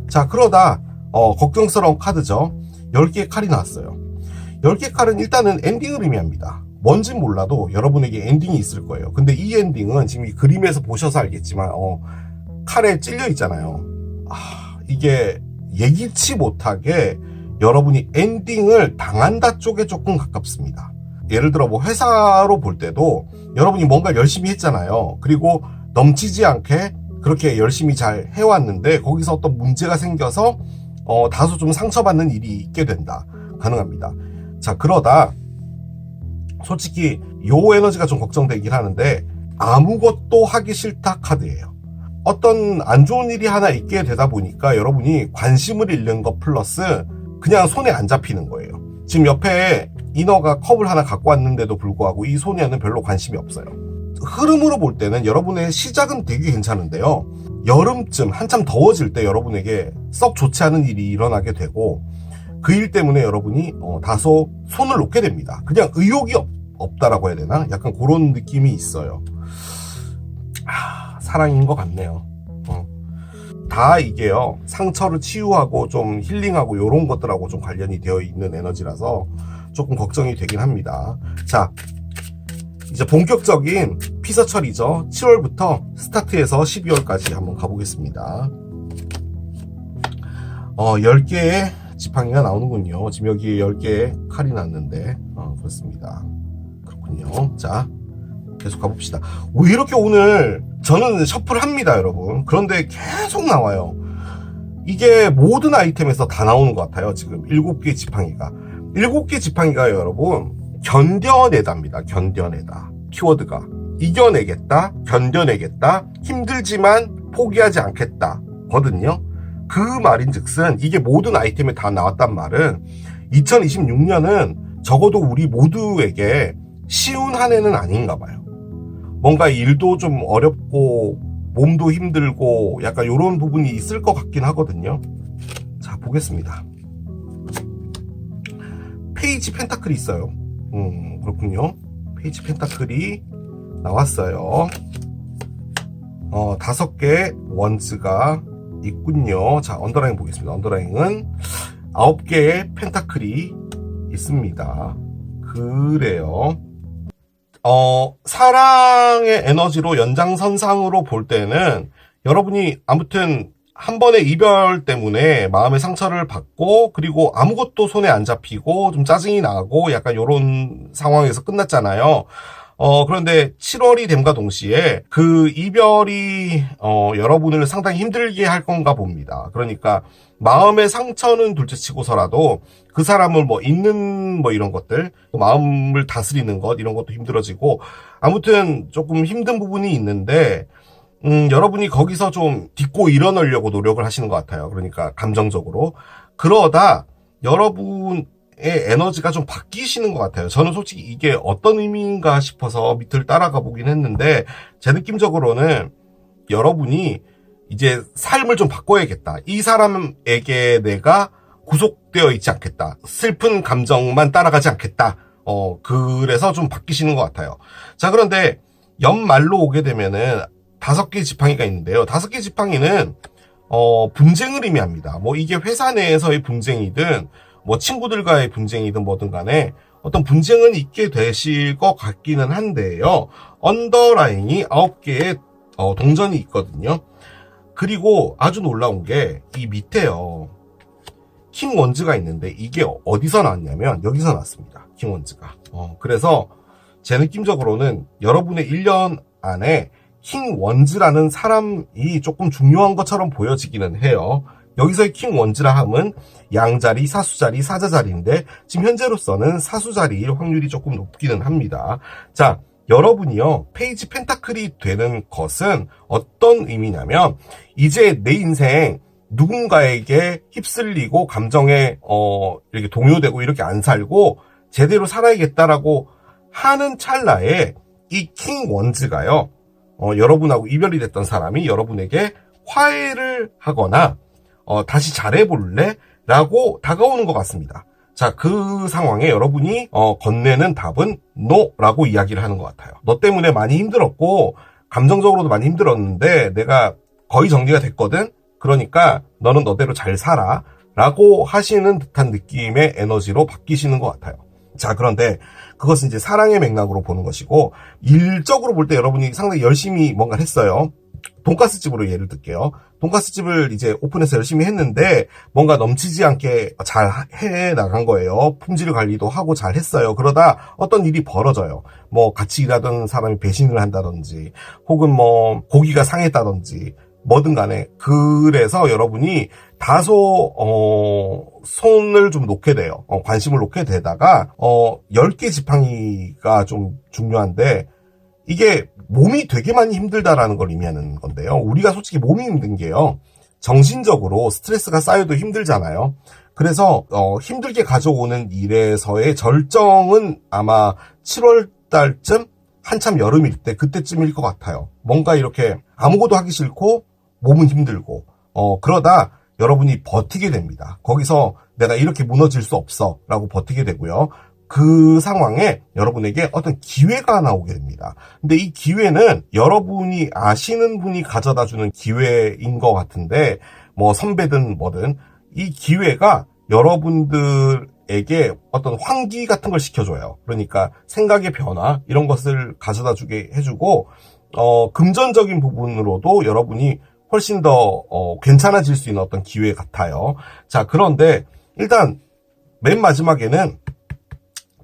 자, 그러다 걱정스러운 카드죠. 10개의 칼이 나왔어요. 10개 칼은 일단은 엔딩을 의미합니다. 뭔진 몰라도 여러분에게 엔딩이 있을 거예요. 근데 이 엔딩은 지금 이 그림에서 보셔서 알겠지만 칼에 찔려 있잖아요. 이게 예기치 못하게 여러분이 엔딩을 당한다 쪽에 조금 가깝습니다. 예를 들어 뭐 회사로 볼 때도 여러분이 뭔가 열심히 했잖아요. 그리고 넘치지 않게 그렇게 열심히 잘 해왔는데 거기서 어떤 문제가 생겨서 다소 좀 상처받는 일이 있게 된다. 가능합니다. 자, 그러다 솔직히 요 에너지가 좀 걱정되긴 하는데 아무것도 하기 싫다 카드예요. 어떤 안 좋은 일이 하나 있게 되다 보니까 여러분이 관심을 잃는 것 플러스 그냥 손에 안 잡히는 거예요. 지금 옆에 이너가 컵을 하나 갖고 왔는데도 불구하고 이 소녀는 별로 관심이 없어요. 흐름으로 볼 때는 여러분의 시작은 되게 괜찮은데요. 여름쯤 한참 더워질 때 여러분에게 썩 좋지 않은 일이 일어나게 되고 그 일 때문에 여러분이 다소 손을 놓게 됩니다. 그냥 의욕이 없다라고 해야 되나? 약간 그런 느낌이 있어요. 사랑인 것 같네요. 다 이게요, 상처를 치유하고 좀 힐링하고 이런 것들하고 좀 관련이 되어 있는 에너지라서 조금 걱정이 되긴 합니다. 자, 이제 본격적인 피서철이죠. 7월부터 스타트해서 12월까지 한번 가보겠습니다. 10개의 지팡이가 나오는군요. 지금 여기 10개의 칼이 났는데 그렇습니다. 그렇군요. 자, 계속 가봅시다. 왜 이렇게 오늘 저는 셔플합니다, 여러분. 그런데 계속 나와요. 이게 모든 아이템에서 다 나오는 것 같아요. 지금 7개 지팡이가. 7개 지팡이가 여러분 견뎌내다입니다. 견뎌내다. 키워드가 이겨내겠다, 견뎌내겠다, 힘들지만 포기하지 않겠다 거든요. 그 말인즉슨 이게 모든 아이템에 다 나왔단 말은 2026년은 적어도 우리 모두에게 쉬운 한 해는 아닌가 봐요. 뭔가 일도 좀 어렵고 몸도 힘들고 약간 이런 부분이 있을 것 같긴 하거든요. 자, 보겠습니다. 페이지 펜타클이 있어요. 그렇군요. 페이지 펜타클이 나왔어요. 5개 원즈가 있군요. 자, 언더라인 보겠습니다. 언더라인은 9개의 펜타클이 있습니다. 그래요. 사랑의 에너지로 연장선상으로 볼 때는 여러분이 아무튼 한 번의 이별 때문에 마음의 상처를 받고 그리고 아무것도 손에 안 잡히고 좀 짜증이 나고 약간 요런 상황에서 끝났잖아요. 그런데 7월이 됨과 동시에 그 이별이 여러분을 상당히 힘들게 할 건가 봅니다. 그러니까 마음의 상처는 둘째치고서라도 그 사람을 잊는 이런 것들, 마음을 다스리는 것 이런 것도 힘들어지고 아무튼 조금 힘든 부분이 있는데 여러분이 거기서 좀 딛고 일어나려고 노력을 하시는 것 같아요. 그러니까 감정적으로 그러다 여러분 에너지가 좀 바뀌시는 것 같아요. 저는 솔직히 이게 어떤 의미인가 싶어서 밑을 따라가 보긴 했는데 제 느낌적으로는 여러분이 이제 삶을 좀 바꿔야겠다. 이 사람에게 내가 구속되어 있지 않겠다. 슬픈 감정만 따라가지 않겠다. 그래서 좀 바뀌시는 것 같아요. 자, 그런데 연말로 오게 되면은 5개 지팡이가 있는데요. 5개 지팡이는 분쟁을 의미합니다. 이게 회사 내에서의 분쟁이든 친구들과의 분쟁이든 뭐든 간에 어떤 분쟁은 있게 되실 것 같기는 한데요. 언더라인이 9개의 동전이 있거든요. 그리고 아주 놀라운 게 이 밑에요. 킹 원즈가 있는데 이게 어디서 나왔냐면 여기서 나왔습니다. 킹 원즈가. 그래서 제 느낌적으로는 여러분의 1년 안에 킹 원즈라는 사람이 조금 중요한 것처럼 보여지기는 해요. 여기서의 킹 원즈라 함은 양자리, 사수자리, 사자자리인데 지금 현재로서는 사수자리일 확률이 조금 높기는 합니다. 자, 여러분이요 페이지 펜타클이 되는 것은 어떤 의미냐면 이제 내 인생 누군가에게 휩쓸리고 감정에 이렇게 동요되고 이렇게 안 살고 제대로 살아야겠다라고 하는 찰나에 이 킹 원즈가요 여러분하고 이별이 됐던 사람이 여러분에게 화해를 하거나 다시 잘해볼래? 라고 다가오는 것 같습니다. 자, 그 상황에 여러분이 건네는 답은 NO라고 이야기를 하는 것 같아요. 너 때문에 많이 힘들었고 감정적으로도 많이 힘들었는데 내가 거의 정리가 됐거든? 그러니까 너는 너대로 잘 살아 라고 하시는 듯한 느낌의 에너지로 바뀌시는 것 같아요. 자, 그런데 그것은 이제 사랑의 맥락으로 보는 것이고 일적으로 볼 때 여러분이 상당히 열심히 뭔가를 했어요. 돈가스 집으로 예를 들게요. 돈가스 집을 이제 오픈해서 열심히 했는데 뭔가 넘치지 않게 잘 해 나간 거예요. 품질 관리도 하고 잘 했어요. 그러다 어떤 일이 벌어져요. 같이 일하던 사람이 배신을 한다든지 혹은 고기가 상했다든지 뭐든 간에 그래서 여러분이 다소 손을 좀 놓게 돼요. 관심을 놓게 되다가 10개 지팡이가 좀 중요한데 이게 몸이 되게 많이 힘들다라는 걸 의미하는 건데요. 우리가 솔직히 몸이 힘든 게요. 정신적으로 스트레스가 쌓여도 힘들잖아요. 그래서 힘들게 가져오는 일에서의 절정은 아마 7월 달쯤 한참 여름일 때 그때쯤일 것 같아요. 뭔가 이렇게 아무것도 하기 싫고 몸은 힘들고 그러다 여러분이 버티게 됩니다. 거기서 내가 이렇게 무너질 수 없어 라고 버티게 되고요. 그 상황에 여러분에게 어떤 기회가 나오게 됩니다. 근데 이 기회는 여러분이 아시는 분이 가져다 주는 기회인 것 같은데 선배든 뭐든 이 기회가 여러분들에게 어떤 환기 같은 걸 시켜줘요. 그러니까 생각의 변화 이런 것을 가져다 주게 해주고 금전적인 부분으로도 여러분이 훨씬 더 괜찮아질 수 있는 어떤 기회 같아요. 자, 그런데 일단 맨 마지막에는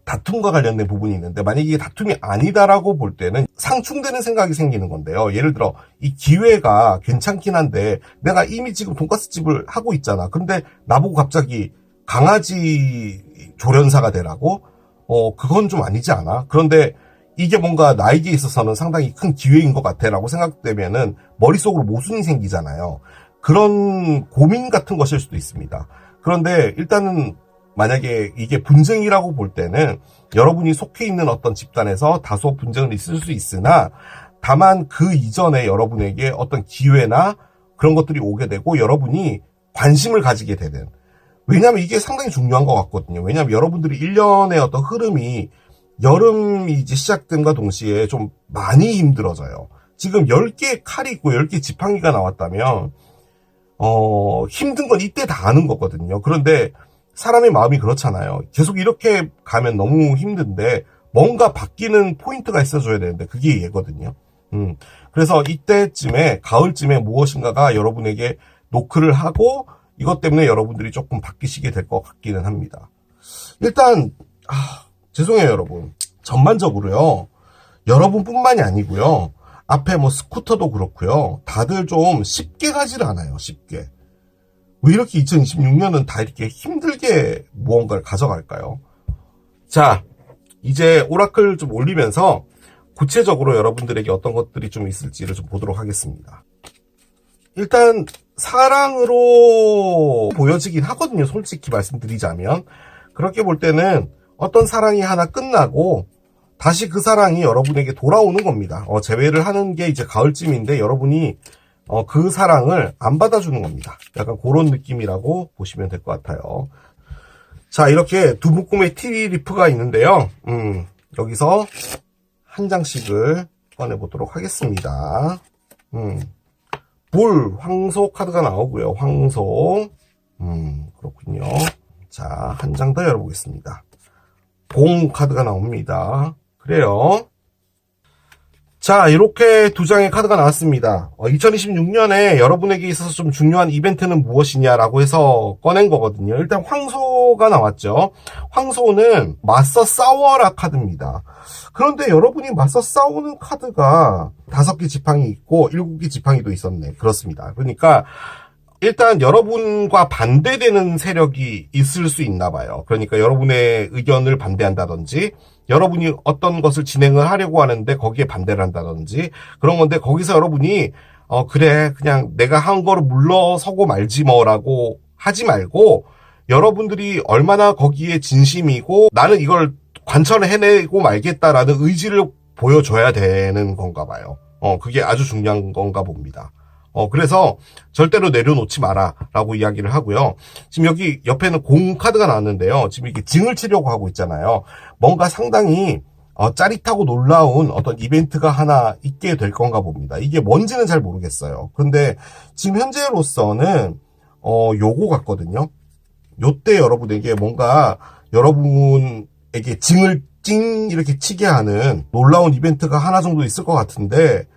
다툼과 관련된 부분이 있는데 만약에 이게 다툼이 아니다라고 볼 때는 상충되는 생각이 생기는 건데요. 예를 들어 이 기회가 괜찮긴 한데 내가 이미 지금 돈가스집을 하고 있잖아. 근데 나보고 갑자기 강아지 조련사가 되라고? 그건 좀 아니지 않아? 그런데 이게 뭔가 나에게 있어서는 상당히 큰 기회인 것 같아 라고 생각되면은 머릿속으로 모순이 생기잖아요. 그런 고민 같은 것일 수도 있습니다. 그런데 일단은 만약에 이게 분쟁이라고 볼 때는 여러분이 속해 있는 어떤 집단에서 다소 분쟁은 있을 수 있으나 다만 그 이전에 여러분에게 어떤 기회나 그런 것들이 오게 되고 여러분이 관심을 가지게 되는, 왜냐하면 이게 상당히 중요한 것 같거든요. 왜냐하면 여러분들이 1년의 어떤 흐름이 여름이 이제 시작됨과 동시에 좀 많이 힘들어져요. 지금 10개의 칼이 있고 10개의 지팡이가 나왔다면 힘든 건 이때 다 아는 거거든요. 그런데 사람의 마음이 그렇잖아요. 계속 이렇게 가면 너무 힘든데 뭔가 바뀌는 포인트가 있어줘야 되는데 그게 얘거든요. 그래서 이때쯤에 가을쯤에 무엇인가가 여러분에게 노크를 하고 이것 때문에 여러분들이 조금 바뀌시게 될 것 같기는 합니다. 일단 죄송해요 여러분. 전반적으로요. 여러분뿐만이 아니고요. 앞에 뭐 스쿠터도 그렇고요. 다들 좀 쉽게 가지를 않아요. 쉽게. 왜 이렇게 2026년은 다 이렇게 힘들게 무언가를 가져갈까요? 자, 이제 오라클 좀 올리면서 구체적으로 여러분들에게 어떤 것들이 좀 있을지를 좀 보도록 하겠습니다. 일단 사랑으로 보여지긴 하거든요. 솔직히 말씀드리자면. 그렇게 볼 때는 어떤 사랑이 하나 끝나고 다시 그 사랑이 여러분에게 돌아오는 겁니다. 재회를 하는 게 이제 가을쯤인데 여러분이 그 사랑을 안 받아주는 겁니다. 약간 그런 느낌이라고 보시면 될 것 같아요. 자, 이렇게 두 묶음의 티리프가 있는데요. 여기서 한 장씩을 꺼내보도록 하겠습니다. 볼, 황소 카드가 나오고요. 황소. 그렇군요. 자, 한 장 더 열어보겠습니다. 봉 카드가 나옵니다. 그래요. 자, 이렇게 두 장의 카드가 나왔습니다. 2026년에 여러분에게 있어서 좀 중요한 이벤트는 무엇이냐라고 해서 꺼낸 거거든요. 일단 황소가 나왔죠. 황소는 맞서 싸워라 카드입니다. 그런데 여러분이 맞서 싸우는 카드가 5개 지팡이 있고 7개 지팡이도 있었네. 그렇습니다. 그러니까 일단 여러분과 반대되는 세력이 있을 수 있나 봐요. 그러니까 여러분의 의견을 반대한다든지 여러분이 어떤 것을 진행을 하려고 하는데 거기에 반대를 한다든지 그런 건데 거기서 여러분이 그래 그냥 내가 한 거를 물러서고 말지 뭐라고 하지 말고 여러분들이 얼마나 거기에 진심이고 나는 이걸 관철을 해내고 말겠다라는 의지를 보여줘야 되는 건가 봐요. 그게 아주 중요한 건가 봅니다. 그래서 절대로 내려놓지 마라 라고 이야기를 하고요. 지금 여기 옆에는 공 카드가 나왔는데요. 지금 이렇게 징을 치려고 하고 있잖아요. 뭔가 상당히 짜릿하고 놀라운 어떤 이벤트가 하나 있게 될 건가 봅니다. 이게 뭔지는 잘 모르겠어요. 그런데 지금 현재로서는 요거 같거든요. 요때 여러분에게 뭔가 여러분에게 징을 찡 이렇게 치게 하는 놀라운 이벤트가 하나 정도 있을 것 같은데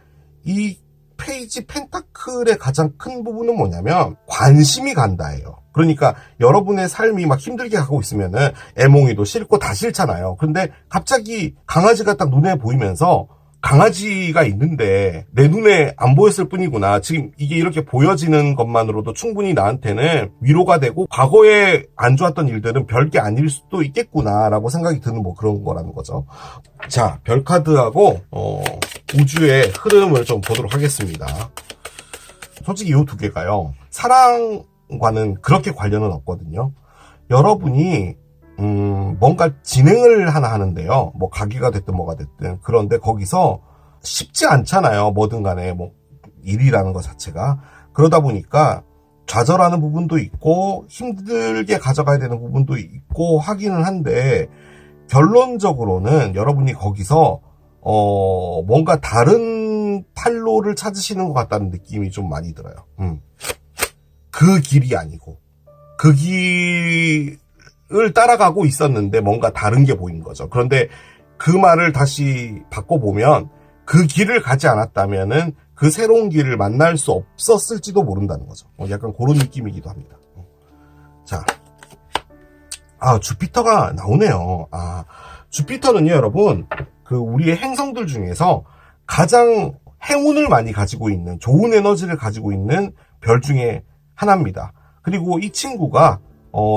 이 페이지 펜타클의 가장 큰 부분은 뭐냐면 관심이 간다예요. 그러니까 여러분의 삶이 막 힘들게 가고 있으면은 애몽이도 싫고 다 싫잖아요. 근데 갑자기 강아지가 딱 눈에 보이면서 강아지가 있는데 내 눈에 안 보였을 뿐이구나. 지금 이게 이렇게 보여지는 것만으로도 충분히 나한테는 위로가 되고 과거에 안 좋았던 일들은 별게 아닐 수도 있겠구나라고 생각이 드는 뭐 그런 거라는 거죠. 자, 별카드하고 우주의 흐름을 좀 보도록 하겠습니다. 솔직히 이 두 개가요. 사랑과는 그렇게 관련은 없거든요. 여러분이 뭔가 진행을 하나 하는데요. 뭐 가게가 됐든 뭐가 됐든. 그런데 거기서 쉽지 않잖아요. 뭐든 간에 뭐 일이라는 것 자체가. 그러다 보니까 좌절하는 부분도 있고 힘들게 가져가야 되는 부분도 있고 하기는 한데 결론적으로는 여러분이 거기서 뭔가 다른 판로를 찾으시는 것 같다는 느낌이 좀 많이 들어요. 그 길이 아니고 그 길을 따라가고 있었는데 뭔가 다른 게 보인 거죠. 그런데 그 말을 다시 바꿔보면 그 길을 가지 않았다면은 그 새로운 길을 만날 수 없었을지도 모른다는 거죠. 약간 그런 느낌이기도 합니다. 자, 주피터가 나오네요. 주피터는요, 여러분, 그 우리의 행성들 중에서 가장 행운을 많이 가지고 있는, 좋은 에너지를 가지고 있는 별 중에 하나입니다. 그리고 이 친구가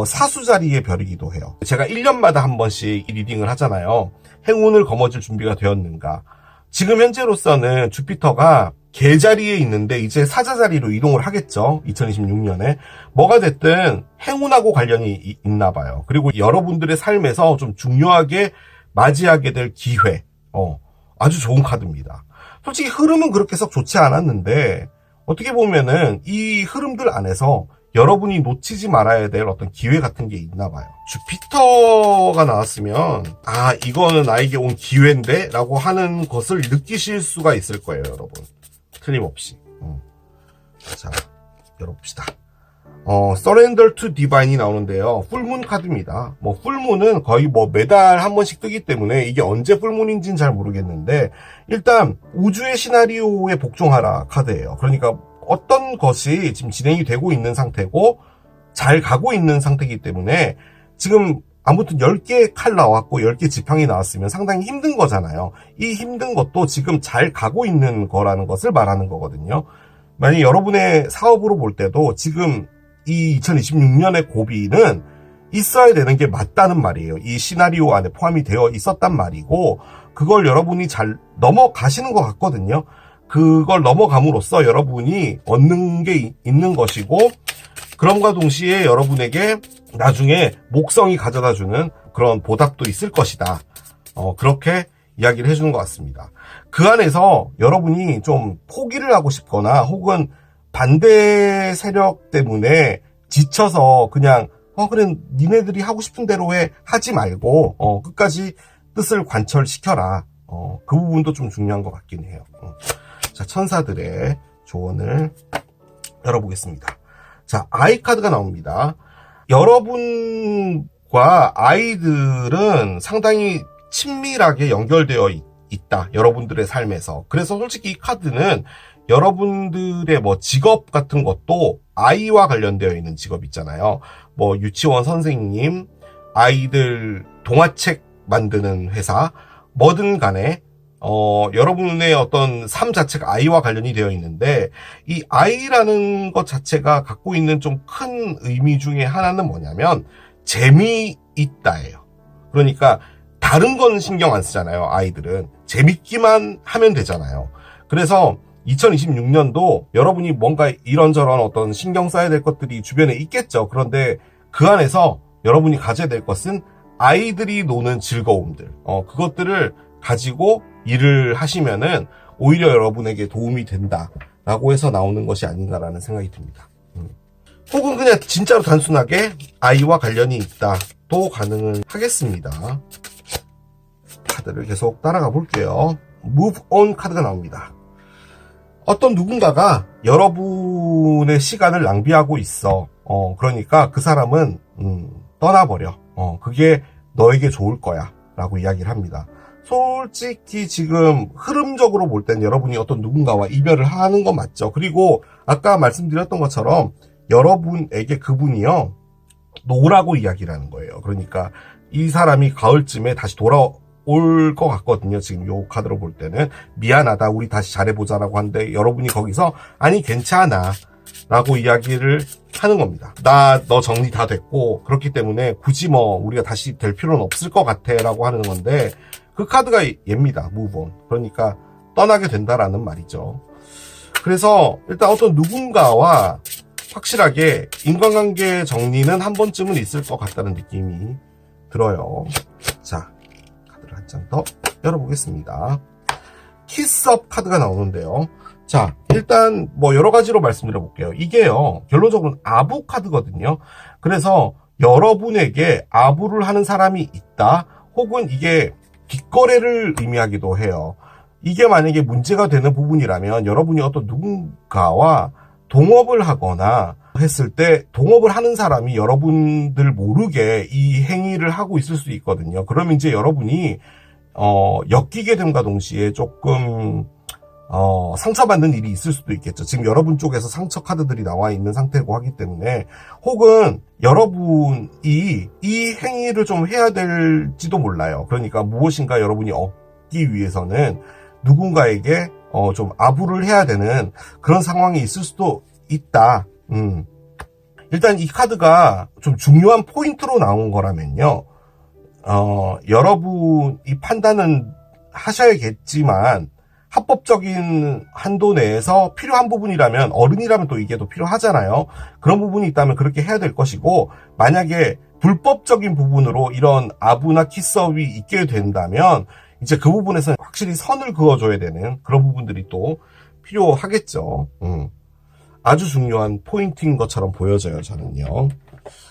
사수 자리의 별이기도 해요. 제가 1년마다 한 번씩 리딩을 하잖아요. 행운을 거머쥘 준비가 되었는가. 지금 현재로서는 주피터가 개 자리에 있는데 이제 사자 자리로 이동을 하겠죠. 2026년에. 뭐가 됐든 행운하고 관련이 있나 봐요. 그리고 여러분들의 삶에서 좀 중요하게 맞이하게 될 기회. 아주 좋은 카드입니다. 솔직히 흐름은 그렇게 썩 좋지 않았는데 어떻게 보면은 이 흐름들 안에서 여러분이 놓치지 말아야 될 어떤 기회 같은 게 있나 봐요. 주피터가 나왔으면 이거는 나에게 온 기회인데 라고 하는 것을 느끼실 수가 있을 거예요, 여러분. 틀림없이. 자, 열어봅시다. Surrender to Divine이 나오는데요. 풀문 카드입니다. 풀문은 거의 매달 한 번씩 뜨기 때문에 이게 언제 풀문인지는 잘 모르겠는데, 일단 우주의 시나리오에 복종하라 카드예요. 그러니까 어떤 것이 지금 진행이 되고 있는 상태고, 잘 가고 있는 상태이기 때문에, 지금 아무튼 10개의 칼 나왔고 10개 지팡이 나왔으면 상당히 힘든 거잖아요. 이 힘든 것도 지금 잘 가고 있는 거라는 것을 말하는 거거든요. 만약 여러분의 사업으로 볼 때도 지금 이 2026년의 고비는 있어야 되는 게 맞다는 말이에요. 이 시나리오 안에 포함이 되어 있었단 말이고, 그걸 여러분이 잘 넘어가시는 것 같거든요. 그걸 넘어감으로써 여러분이 얻는 게 있는 것이고, 그럼과 동시에 여러분에게 나중에 목성이 가져다주는 그런 보답도 있을 것이다. 그렇게 이야기를 해주는 것 같습니다. 그 안에서 여러분이 좀 포기를 하고 싶거나 혹은 반대 세력 때문에 지쳐서 그냥 그래 니네들이 하고 싶은 대로 해 하지 말고 끝까지 뜻을 관철시켜라. 그 부분도 좀 중요한 것 같긴 해요. 자, 천사들의 조언을 열어보겠습니다. 자, 아이 카드가 나옵니다. 여러분과 아이들은 상당히 친밀하게 연결되어 있다. 여러분들의 삶에서. 그래서 솔직히 이 카드는 여러분들의 직업 같은 것도 아이와 관련되어 있는 직업 있잖아요. 유치원 선생님, 아이들 동화책 만드는 회사, 뭐든 간에 여러분의 어떤 삶 자체가 아이와 관련이 되어 있는데, 이 아이라는 것 자체가 갖고 있는 좀 큰 의미 중에 하나는 뭐냐면, 재미있다예요. 그러니까, 다른 건 신경 안 쓰잖아요, 아이들은. 재밌기만 하면 되잖아요. 그래서, 2026년도 여러분이 뭔가 이런저런 어떤 신경 써야 될 것들이 주변에 있겠죠. 그런데 그 안에서 여러분이 가져야 될 것은 아이들이 노는 즐거움들, 그것들을 가지고 일을 하시면은 오히려 여러분에게 도움이 된다라고 해서 나오는 것이 아닌가라는 생각이 듭니다. 혹은 그냥 진짜로 단순하게 아이와 관련이 있다도 가능은 하겠습니다. 카드를 계속 따라가 볼게요. Move on 카드가 나옵니다. 어떤 누군가가 여러분의 시간을 낭비하고 있어. 그러니까 그 사람은 떠나버려. 그게 너에게 좋을 거야 라고 이야기를 합니다. 솔직히 지금 흐름적으로 볼 땐 여러분이 어떤 누군가와 이별을 하는 건 맞죠. 그리고 아까 말씀드렸던 것처럼 여러분에게 그분이요 노라고 이야기를 하는 거예요. 그러니까 이 사람이 가을쯤에 다시 돌아올 것 같거든요. 지금 요 카드로 볼 때는 미안하다 우리 다시 잘해보자라고 하는데 여러분이 거기서 아니 괜찮아 라고 이야기를 하는 겁니다. 나 너 정리 다 됐고 그렇기 때문에 굳이 우리가 다시 될 필요는 없을 것 같아 라고 하는 건데, 그 카드가 얘입니다. move on. 그러니까 떠나게 된다라는 말이죠. 그래서 일단 어떤 누군가와 확실하게 인간관계 정리는 한 번쯤은 있을 것 같다는 느낌이 들어요. 자, 카드를 한 장 더 열어보겠습니다. 키스업 카드가 나오는데요. 자, 일단 여러 가지로 말씀드려 볼게요. 이게요, 결론적으로는 아부 카드거든요. 그래서 여러분에게 아부를 하는 사람이 있다, 혹은 이게 뒷거래를 의미하기도 해요. 이게 만약에 문제가 되는 부분이라면 여러분이 어떤 누군가와 동업을 하거나 했을 때 동업을 하는 사람이 여러분들 모르게 이 행위를 하고 있을 수 있거든요. 그러면 이제 여러분이 엮이게 됨과 동시에 조금 상처받는 일이 있을 수도 있겠죠. 지금 여러분 쪽에서 상처 카드들이 나와 있는 상태고 하기 때문에, 혹은 여러분이 이 행위를 좀 해야 될지도 몰라요. 그러니까 무엇인가 여러분이 얻기 위해서는 누군가에게 좀 아부를 해야 되는 그런 상황이 있을 수도 있다. 일단 이 카드가 좀 중요한 포인트로 나온 거라면요. 여러분이 판단은 하셔야겠지만, 합법적인 한도 내에서 필요한 부분이라면, 어른이라면 또 이게 또 필요하잖아요. 그런 부분이 있다면 그렇게 해야 될 것이고, 만약에 불법적인 부분으로 이런 아부나 키스업이 있게 된다면, 이제 그 부분에서 확실히 선을 그어줘야 되는 그런 부분들이 또 필요하겠죠. 아주 중요한 포인트인 것처럼 보여져요, 저는요.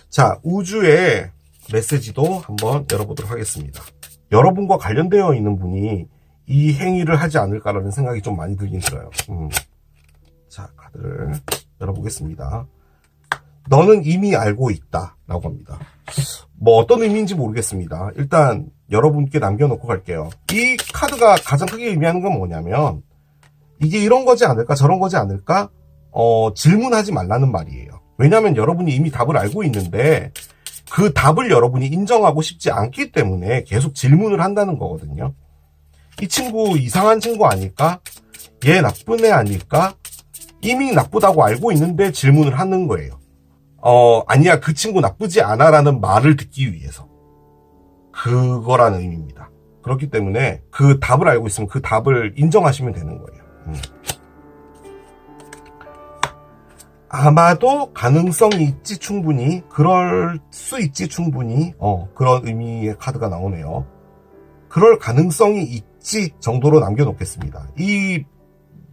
자, 우주의 메시지도 한번 열어보도록 하겠습니다. 여러분과 관련되어 있는 분이 이 행위를 하지 않을까라는 생각이 좀 많이 들긴 들어요. 자, 카드를 열어보겠습니다. 너는 이미 알고 있다 라고 합니다. 뭐 어떤 의미인지 모르겠습니다. 일단 여러분께 남겨놓고 갈게요. 이 카드가 가장 크게 의미하는 건 뭐냐면, 이게 이런 거지 않을까 저런 거지 않을까 질문하지 말라는 말이에요. 왜냐하면 여러분이 이미 답을 알고 있는데 그 답을 여러분이 인정하고 싶지 않기 때문에 계속 질문을 한다는 거거든요. 이 친구 이상한 친구 아닐까? 얘 나쁜 애 아닐까? 이미 나쁘다고 알고 있는데 질문을 하는 거예요. 아니야, 그 친구 나쁘지 않아 라는 말을 듣기 위해서. 그거라는 의미입니다. 그렇기 때문에 그 답을 알고 있으면 그 답을 인정하시면 되는 거예요. 아마도 가능성이 있지, 충분히. 그럴 수 있지, 충분히. 그런 의미의 카드가 나오네요. 그럴 가능성이 있지 정도로 남겨놓겠습니다. 이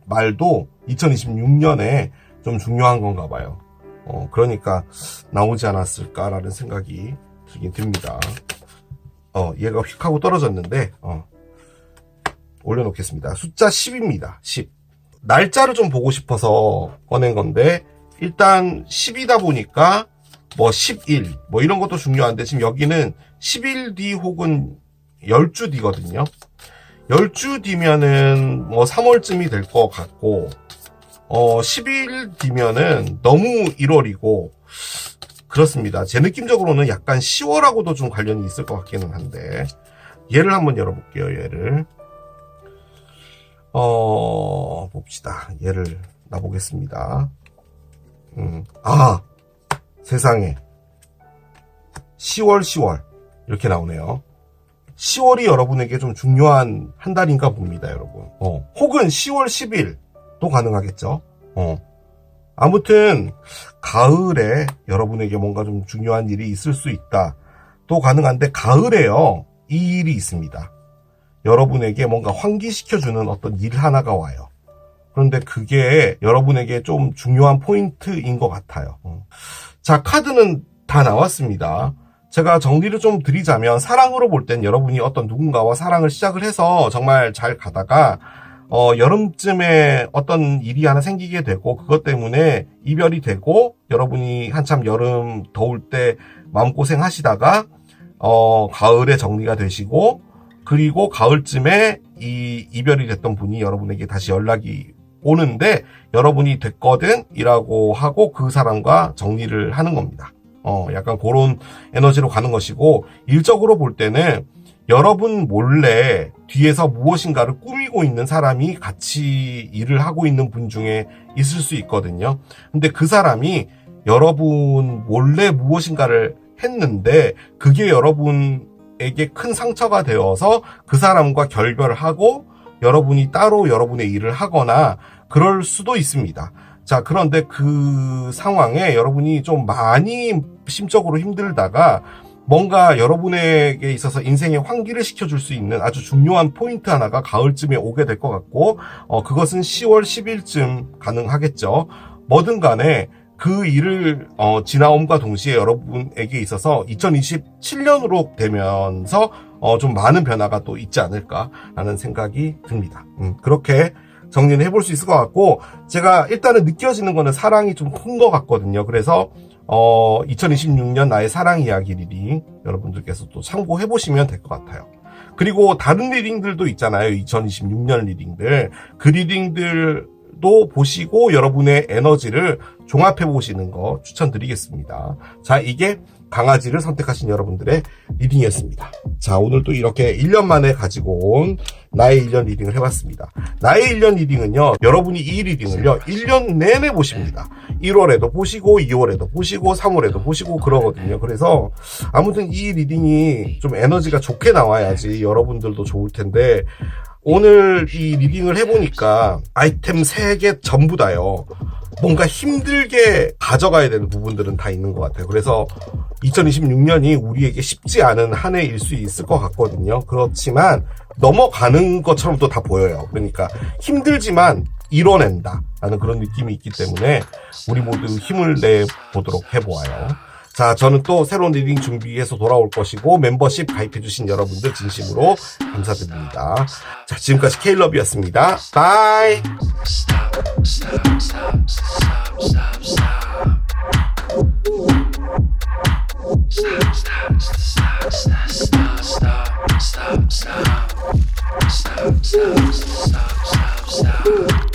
말도 2026년에 좀 중요한 건가 봐요. 그러니까 나오지 않았을까라는 생각이 들긴 듭니다. 얘가 휙 하고 떨어졌는데, 올려놓겠습니다. 숫자 10입니다. 10. 날짜를 좀 보고 싶어서 꺼낸 건데, 일단 10이다 보니까, 10일, 이런 것도 중요한데, 지금 여기는 10일 뒤 혹은 10주 뒤거든요. 10주 뒤면은 3월쯤이 될 것 같고, 10일 뒤면은 너무 1월이고, 그렇습니다. 제 느낌적으로는 약간 10월하고도 좀 관련이 있을 것 같기는 한데, 얘를 한번 열어볼게요, 얘를. 봅시다. 얘를 놔보겠습니다. 세상에. 10월. 이렇게 나오네요. 10월이 여러분에게 좀 중요한 한 달인가 봅니다, 여러분. 혹은 10월 10일도 가능하겠죠. 아무튼 가을에 여러분에게 뭔가 좀 중요한 일이 있을 수 있다. 또 가능한데 가을에요. 이 일이 있습니다. 여러분에게 뭔가 환기시켜주는 어떤 일 하나가 와요. 그런데 그게 여러분에게 좀 중요한 포인트인 것 같아요. 자, 카드는 다 나왔습니다. 제가 정리를 좀 드리자면, 사랑으로 볼 땐 여러분이 어떤 누군가와 사랑을 시작을 해서 정말 잘 가다가 여름쯤에 어떤 일이 하나 생기게 되고, 그것 때문에 이별이 되고, 여러분이 한참 여름 더울 때 마음고생 하시다가 가을에 정리가 되시고, 그리고 가을쯤에 이 이별이 됐던 분이 여러분에게 다시 연락이 오는데, 여러분이 됐거든 이라고 하고 그 사람과 정리를 하는 겁니다. 약간 그런 에너지로 가는 것이고, 일적으로 볼 때는 여러분 몰래 뒤에서 무엇인가를 꾸미고 있는 사람이 같이 일을 하고 있는 분 중에 있을 수 있거든요. 근데 그 사람이 여러분 몰래 무엇인가를 했는데, 그게 여러분에게 큰 상처가 되어서 그 사람과 결별을 하고 여러분이 따로 여러분의 일을 하거나 그럴 수도 있습니다. 자, 그런데 그 상황에 여러분이 좀 많이 심적으로 힘들다가 뭔가 여러분에게 있어서 인생에 환기를 시켜줄 수 있는 아주 중요한 포인트 하나가 가을쯤에 오게 될 것 같고, 그것은 10월 10일쯤 가능하겠죠. 뭐든 간에 그 일을 지나옴과 동시에 여러분에게 있어서 2027년으로 되면서 좀 많은 변화가 또 있지 않을까라는 생각이 듭니다. 그렇게 정리를 해볼 수 있을 것 같고, 제가 일단은 느껴지는 거는 사랑이 좀 큰 것 같거든요. 그래서 2026년 나의 사랑 이야기 리딩 여러분들께서 또 참고해 보시면 될 것 같아요. 그리고 다른 리딩들도 있잖아요. 2026년 리딩들. 그 리딩들도 보시고 여러분의 에너지를 종합해 보시는 거 추천드리겠습니다. 자, 이게 강아지를 선택하신 여러분들의 리딩이었습니다. 자, 오늘 또 이렇게 1년 만에 가지고 온 나의 1년 리딩을 해봤습니다. 나의 1년 리딩은요, 여러분이 이 리딩을요 1년 내내 보십니다. 1월에도 보시고 2월에도 보시고 3월에도 보시고 그러거든요. 그래서 아무튼 이 리딩이 좀 에너지가 좋게 나와야지 여러분들도 좋을 텐데, 오늘 이 리딩을 해보니까 아이템 3개 전부 다요, 뭔가 힘들게 가져가야 되는 부분들은 다 있는 것 같아요. 그래서 2026년이 우리에게 쉽지 않은 한 해일 수 있을 것 같거든요. 그렇지만 넘어가는 것처럼 또 다 보여요. 그러니까 힘들지만 이뤄낸다 라는 그런 느낌이 있기 때문에 우리 모두 힘을 내보도록 해보아요. 자, 저는 또 새로운 리딩 준비해서 돌아올 것이고, 멤버십 가입해주신 여러분들 진심으로 감사드립니다. 자, 지금까지 K러브였습니다. 바이. Stop.